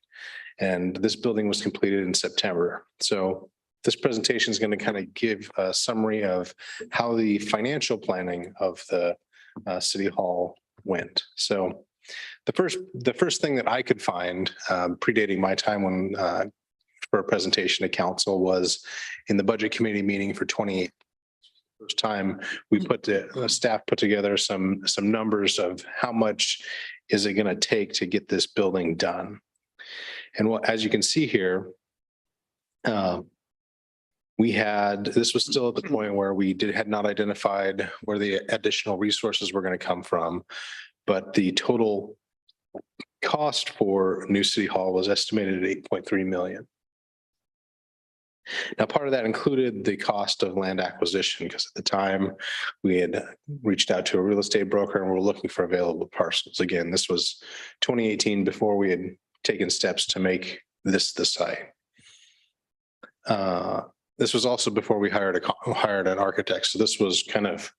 And this building was completed in September. So this presentation is going to kind of give a summary of how the financial planning of the City Hall went. So the first thing that I could find predating my time when for a presentation to council was in the budget committee meeting for 2018. First time we staff put together some numbers of how much is it going to take to get this building done. And as you can see here, this was still at the point where we had not identified where the additional resources were going to come from, but the total cost for new City Hall was estimated at $8.3 million. Now, part of that included the cost of land acquisition, because at the time we had reached out to a real estate broker and we're looking for available parcels. Again, this was 2018 before we had taken steps to make this the site. This was also before we hired an architect. So this was kind of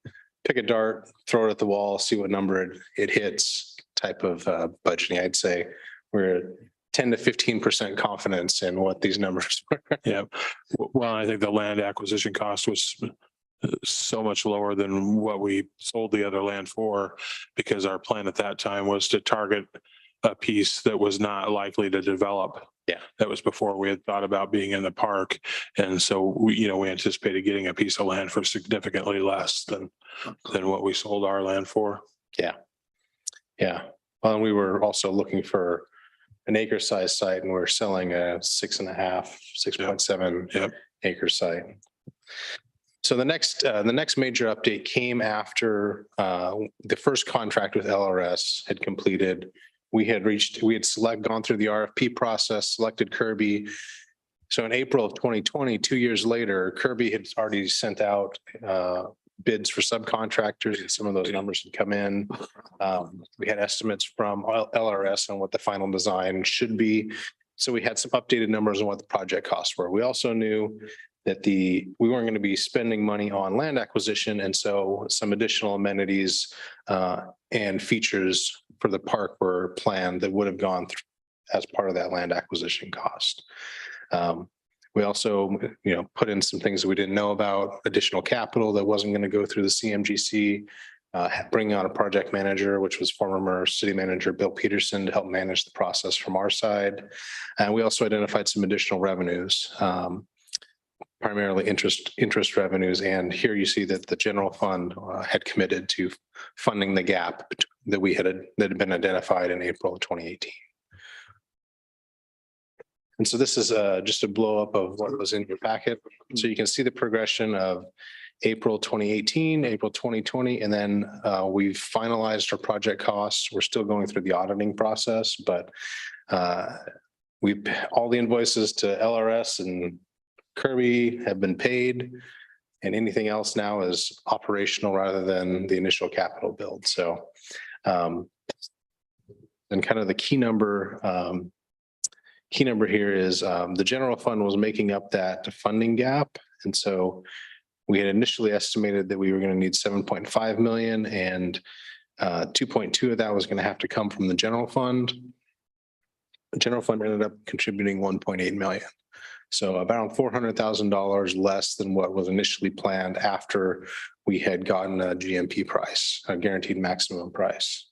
pick a dart, throw it at the wall, see what number it hits type of budgeting. I'd say we're 10 to 15% confidence in what these numbers were. Yeah. Well, I think the land acquisition cost was so much lower than what we sold the other land for, because our plan at that time was to target a piece that was not likely to develop. Yeah. That was before we had thought about being in the park. And so we anticipated getting a piece of land for significantly less than what we sold our land for. Yeah. Yeah. Well, and we were also looking for an acre size site, and we're selling a 6.7 acre site. So the next major update came after the first contract with LRS had completed. We had gone through the RFP process, selected Kirby. So in April of 2020, 2 years later, Kirby had already sent out bids for subcontractors, and some of those numbers had come in. We had estimates from LRS on what the final design should be. So we had some updated numbers on what the project costs were. We also knew that we weren't going to be spending money on land acquisition, and so some additional amenities and features for the park were planned that would have gone through as part of that land acquisition cost. We also, put in some things that we didn't know about, additional capital that wasn't going to go through the CMGC, bringing on a project manager, which was former city manager Bill Peterson, to help manage the process from our side. And we also identified some additional revenues, primarily interest revenues. And here you see that the general fund had committed to funding the gap that had been identified in April of 2018. And so this is just a blow up of what was in your packet. So you can see the progression of April 2018, April 2020, and then we've finalized our project costs. We're still going through the auditing process, but all the invoices to LRS and Kirby have been paid. And anything else now is operational rather than the initial capital build. So and kind of the key number here is the general fund was making up that funding gap. And so we had initially estimated that we were going to need 7.5 million and 2.2 of that was going to have to come from the general fund. The general fund ended up contributing 1.8 million. So about $400,000 less than what was initially planned after we had gotten a GMP price, a guaranteed maximum price.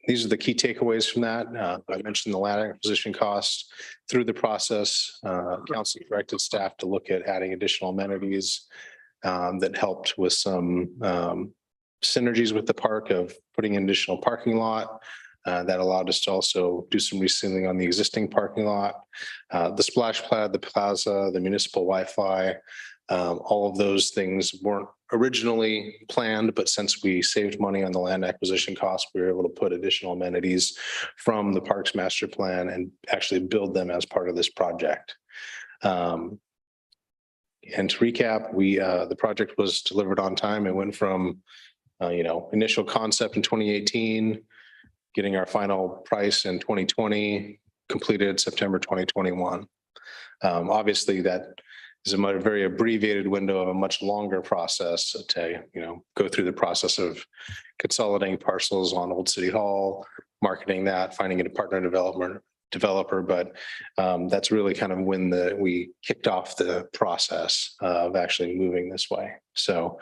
These are the key takeaways from that. I mentioned the land acquisition costs. Through the process, council directed staff to look at adding additional amenities that helped with some synergies with the park of putting in additional parking lot. That allowed us to also do some resealing on the existing parking lot. The splash pad, the plaza, the municipal Wi-Fi, all of those things weren't originally planned, but since we saved money on the land acquisition costs, we were able to put additional amenities from the parks master plan and actually build them as part of this project. And to recap, the project was delivered on time. It went from initial concept in 2018, getting our final price in 2020, completed September 2021. Obviously, that is a very abbreviated window of a much longer process to go through the process of consolidating parcels on Old City Hall, marketing that, finding a partner developer. But that's really kind of when we kicked off the process of actually moving this way. So,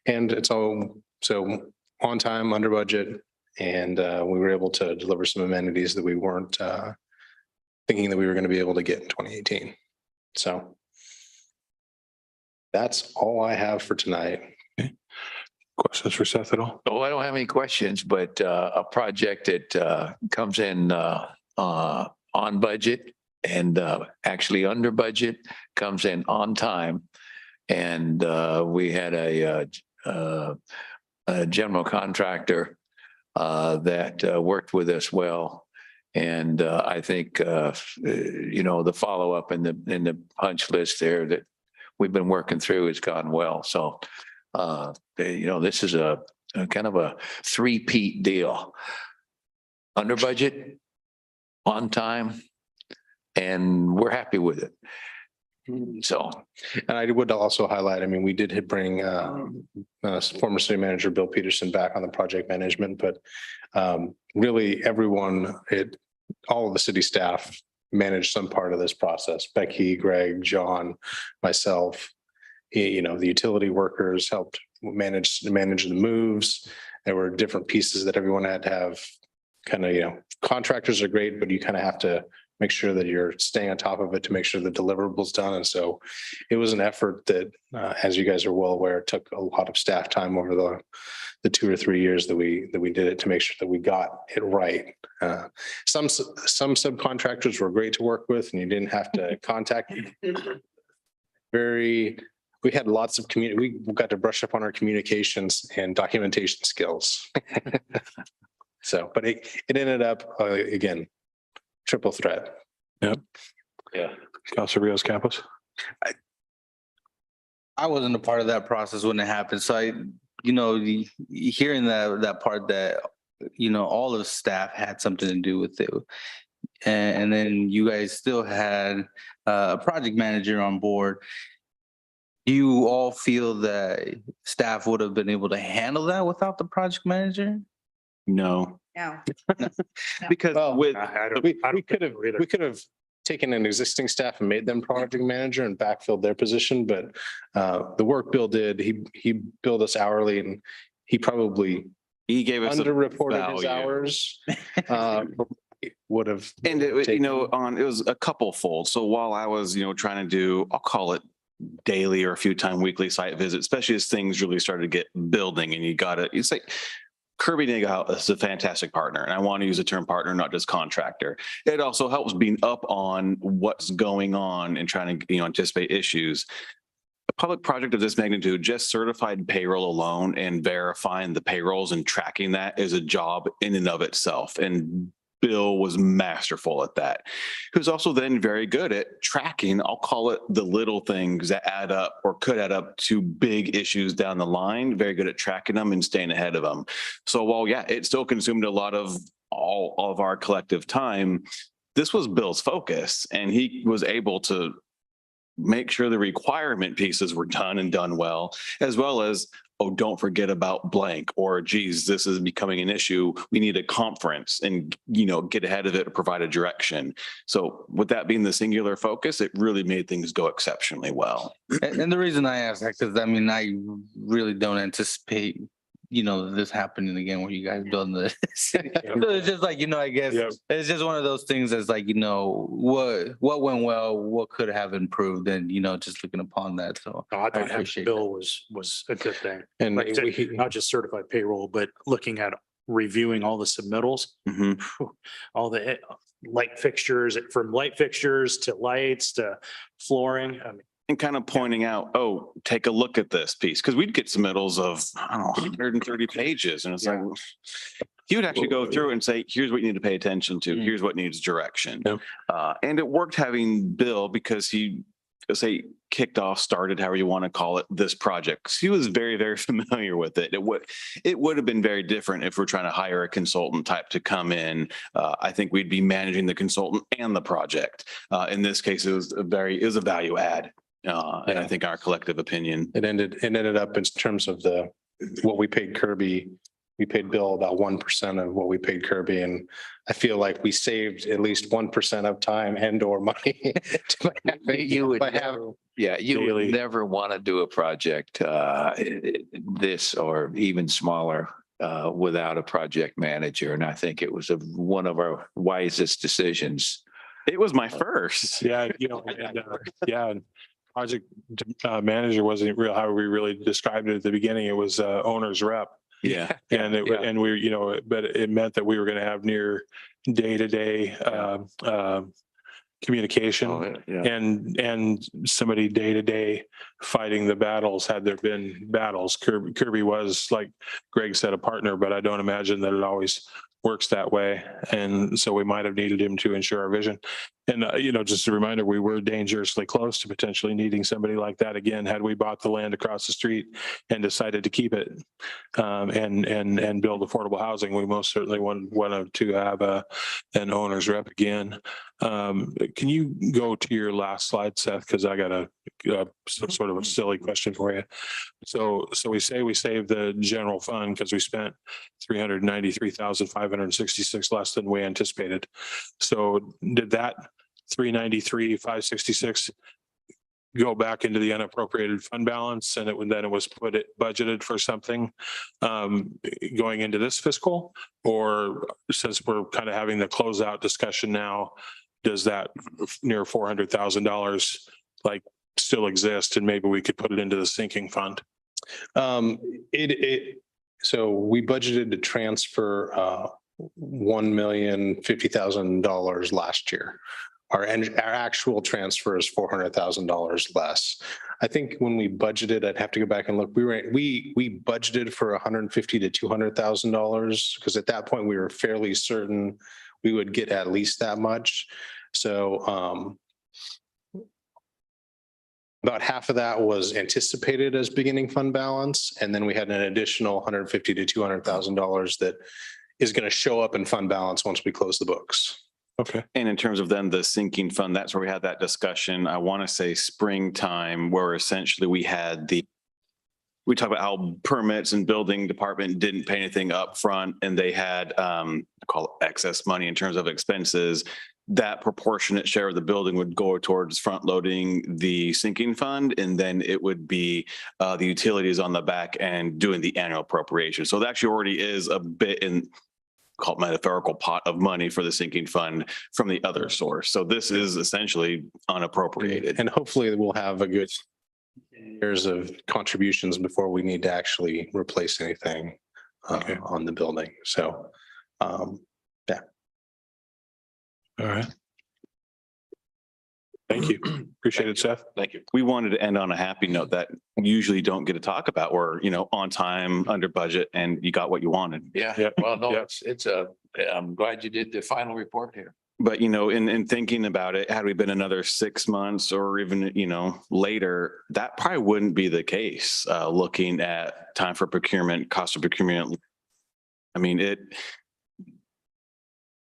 and it's all so on time, under budget. And we were able to deliver some amenities that we weren't thinking that we were going to be able to get in 2018. So that's all I have for tonight. Questions for Seth at all? Oh, I don't have any questions, but a project that comes in on budget and actually under budget, comes in on time. And we had a general contractor that worked with us well. And I think, the follow-up in the punch list there that we've been working through has gone well. So, this is a kind of a three-peat deal. Under budget, on time, and we're happy with it. So, and I would also highlight, I mean, we did bring former city manager Bill Peterson back on the project management, but really everyone, all of the city staff managed some part of this process. Becky, Greg, John, myself, the utility workers helped manage the moves. There were different pieces that everyone had to have kind of, contractors are great, but you kind of have to make sure that you're staying on top of it to make sure the deliverables done. And so it was an effort that, as you guys are well aware, took a lot of staff time over the 2 or 3 years that we did it to make sure that we got it right. Some subcontractors were great to work with and you didn't have to contact them. We had lots of we got to brush up on our communications and documentation skills. So, but it ended up, again, triple threat. Yep. yeah. Councilor Rios Campos. I wasn't a part of that process when it happened. So hearing that part that, all of the staff had something to do with it. And then you guys still had a project manager on board. Do you all feel that staff would have been able to handle that without the project manager? No, No. because with, We could have taken an existing staff and made them project manager and backfilled their position, but the work Bill did, he billed us hourly and he probably he gave us a underreported his value. hours. Would have. And it taken- it was a couple fold. So while I was, trying to do, I'll call it daily or a few time weekly site visits, especially as things really started to get building and it's like Kirby Nigga is a fantastic partner. And I want to use the term partner, not just contractor. It also helps being up on what's going on and trying to, anticipate issues. public project of this magnitude, just certified payroll alone and verifying the payrolls and tracking that is a job in and of itself. And Bill was masterful at that. He was also then very good at tracking, I'll call it the little things that add up or could add up to big issues down the line, very good at tracking them and staying ahead of them. So while, yeah, it still consumed a lot of all of our collective time, this was Bill's focus, and he was able to make sure the requirement pieces were done and done well as, oh, don't forget about blank, or geez, this is becoming an issue. We need a conference and, get ahead of it, provide a direction. So with that being the singular focus, it really made things go exceptionally well. And the reason I ask that, because I mean, I really don't anticipate, this happening again where you guys building the city. So it's just like, I guess Yep. it's just one of those things that's like, what went well, what could have improved, and, just looking upon that. So I thought having appreciate Bill was a good thing. And Like I said, we, not just certified payroll, but looking at reviewing all the submittals, Mhm. all the light fixtures, from light fixtures to lights to flooring. I mean, And kind of pointing out, oh, take a look at this piece, because we'd get submittals of, I don't know, 130 pages. And it's like, he would actually go through and say, here's what you need to pay attention to. Here's what needs direction. Yep. And it worked having Bill, because he, kicked off, started, however you want to call it, this project. 'Cause he was very, very familiar with it. It would have been very different if we're trying to hire a consultant type to come in. I think we'd be managing the consultant and the project. In this case, it was a value add. And I think our collective opinion. it ended up in terms of what we paid Kirby. We paid Bill about 1% of what we paid Kirby, and I feel like we saved at least 1% of time and or money. You would never, yeah, you Daily. would never want to do a project this or even smaller without a project manager. And I think it was one of our wisest decisions. It was my first. Yeah, and project manager wasn't real, how we really described it at the beginning. It was owner's rep. Yeah. And and we, but it meant that we were going to have near day-to-day communication and somebody day-to-day fighting the battles had there been battles. Kirby was, like Greg said, a partner, but I don't imagine that it always works that way. And so we might have needed him to ensure our vision. And, just a reminder, we were dangerously close to potentially needing somebody like that again, had we bought the land across the street and decided to keep it and build affordable housing. We most certainly wanted to have an owner's rep again. Can you go to your last slide, Seth? Because I got sort of a silly question for you. So we say we saved the general fund because we spent 393,566 less than we anticipated. So did that 393,566 go back into the unappropriated fund balance, and then it was budgeted for something going into this fiscal? Or since we're kind of having the closeout discussion now, does that near $400,000 still exist, and maybe we could put it into the sinking fund? So we budgeted to transfer $1,050,000 last year. Our actual transfer is $400,000 less. I think when we budgeted, I'd have to go back and look. We budgeted for $150,000 to $200,000 because at that point we were fairly certain we would get at least that much. So about half of that was anticipated as beginning fund balance, and then we had an additional $150,000 to $200,000 that is going to show up in fund balance once we close the books. Okay. And in terms of then the sinking fund, that's where we had that discussion. I want to say springtime, where essentially we talked about how permits and building department didn't pay anything up front, and they had I call it excess money in terms of expenses. That proportionate share of the building would go towards front loading the sinking fund, and then it would be the utilities on the back and doing the annual appropriation. So that actually already is a bit in called metaphorical pot of money for the sinking fund from the other source. So this is essentially unappropriated. And hopefully we'll have a good years of contributions before we need to actually replace anything on the building. So, yeah. All right. Thank you. Appreciate it, Seth. Thank you. We wanted to end on a happy note that we usually don't get to talk about. We're, on time, under budget, and you got what you wanted. Yeah, Yeah. well, no, Yeah. I'm glad you did the final report here. But, in thinking about it, had we been another 6 months or even, later, that probably wouldn't be the case, looking at time for procurement, cost of procurement. I mean,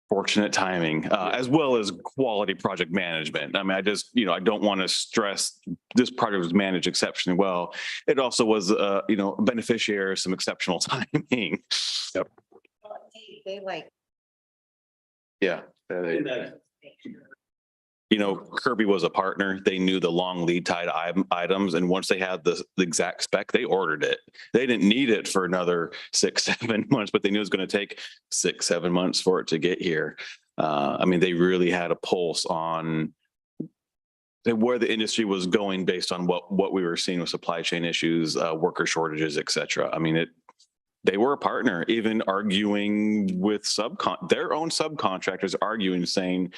fortunate timing, as well as quality project management. I mean, I don't want to stress this project was managed exceptionally well. It also was, beneficiary of some exceptional timing. They like. Yeah. Kirby was a partner. They knew the long lead time items. And once they had the exact spec, they ordered it. They didn't need it for another 6, 7 months, but they knew it was going to take 6, 7 months for it to get here. I mean, they really had a pulse on where the industry was going based on what we were seeing with supply chain issues, worker shortages, et cetera. I mean, they were a partner, even arguing with their own subcontractors, arguing, saying,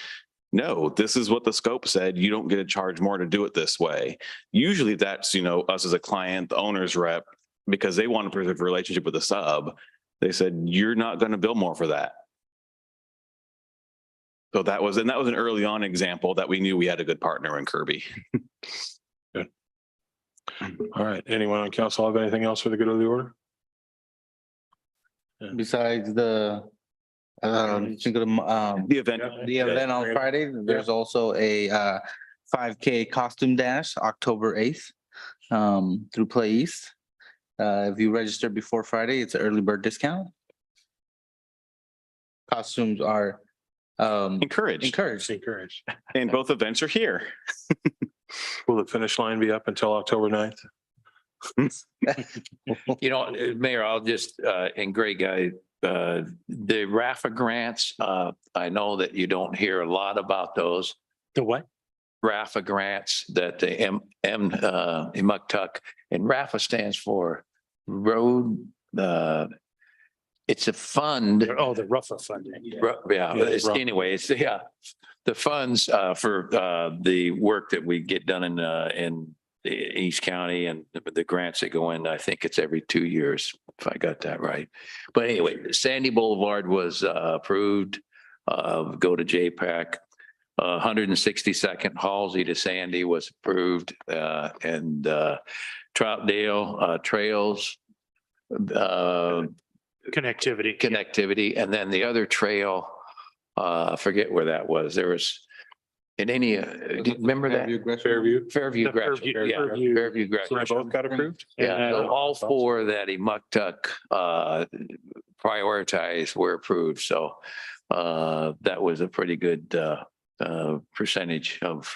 no, this is what the scope said. You don't get to charge more to do it this way. Usually that's, us as a client, the owner's rep, because they want to preserve a relationship with the sub. They said, you're not going to bill more for that. So that was an early on example that we knew we had a good partner in Kirby. Good. All right. Anyone on council have anything else for the good of the order? Besides the The event. the event on Friday, there's also a 5K costume dash, October 8th, through Play East. If you register before Friday, it's an early bird discount. Costumes are Encouraged. Encouraged. And both events are here. Will the finish line be up until October 9th? Mayor, I'll just, and Greg, the RAFA grants, I know that you don't hear a lot about those. The what? RAFA grants that the MUCTUC, and RAFA stands for Road, it's a fund. Oh, the RUFA funding. Yeah, anyways, the funds for the work that we get done in East County and the grants that go in, I think it's every 2 years, if I got that right. But anyway, Sandy Boulevard was approved, go to JPAC. 162nd Halsey to Sandy was approved, and Troutdale Trails connectivity, and then the other trail, I forget where that was. There was in any, do you remember that? Fairview. Fairview Gresham. Yeah, Fairview. Fairview Gresham. Both got approved? Yeah, so all four that MUCTUC prioritized were approved. So that was a pretty good percentage of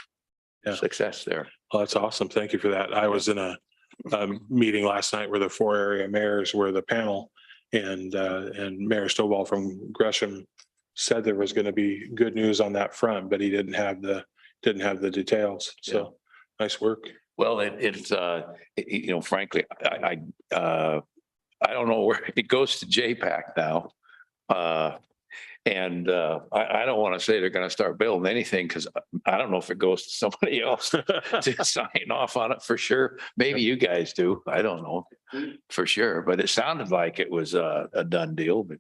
success there. Oh, that's awesome. Thank you for that. I was in a meeting last night where the 4 area mayors were the panel, and Mayor Stovall from Gresham said there was going to be good news on that front, but he didn't have the details. So nice work. Well, it's frankly, I don't know where it goes to JPAC now. And I don't want to say they're going to start building anything, because I don't know if it goes to somebody else to sign off on it for sure. Maybe you guys do. I don't know for sure, but it sounded like it was a done deal. But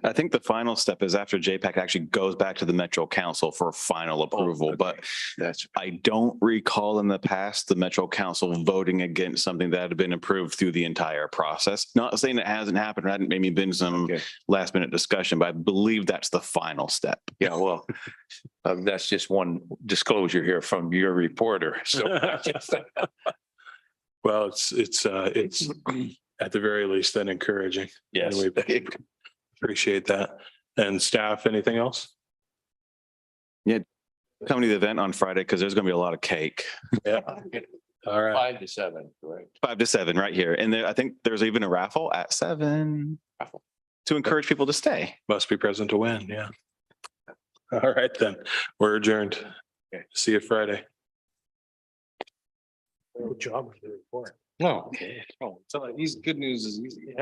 I think the final step is after JPAC actually goes back to the Metro Council for final approval, but I don't recall in the past the Metro Council voting against something that had been approved through the entire process. Not saying it hasn't happened, or hadn't maybe been some last minute discussion, but I believe that's the final step. Yeah, well, that's just one disclosure here from your reporter. So Well, it's at the very least then encouraging. yes. And we appreciate that. And staff, anything else? Come to the event on Friday, because there's going to be a lot of cake. Yeah. All right. 5 to 7, correct? 5 to 7 right here. And I think there's even a raffle at 7 to encourage people to stay. Must be present to win. Yeah. All right, then. We're adjourned. See you Friday. Good job with the report. No. So these good news is easy.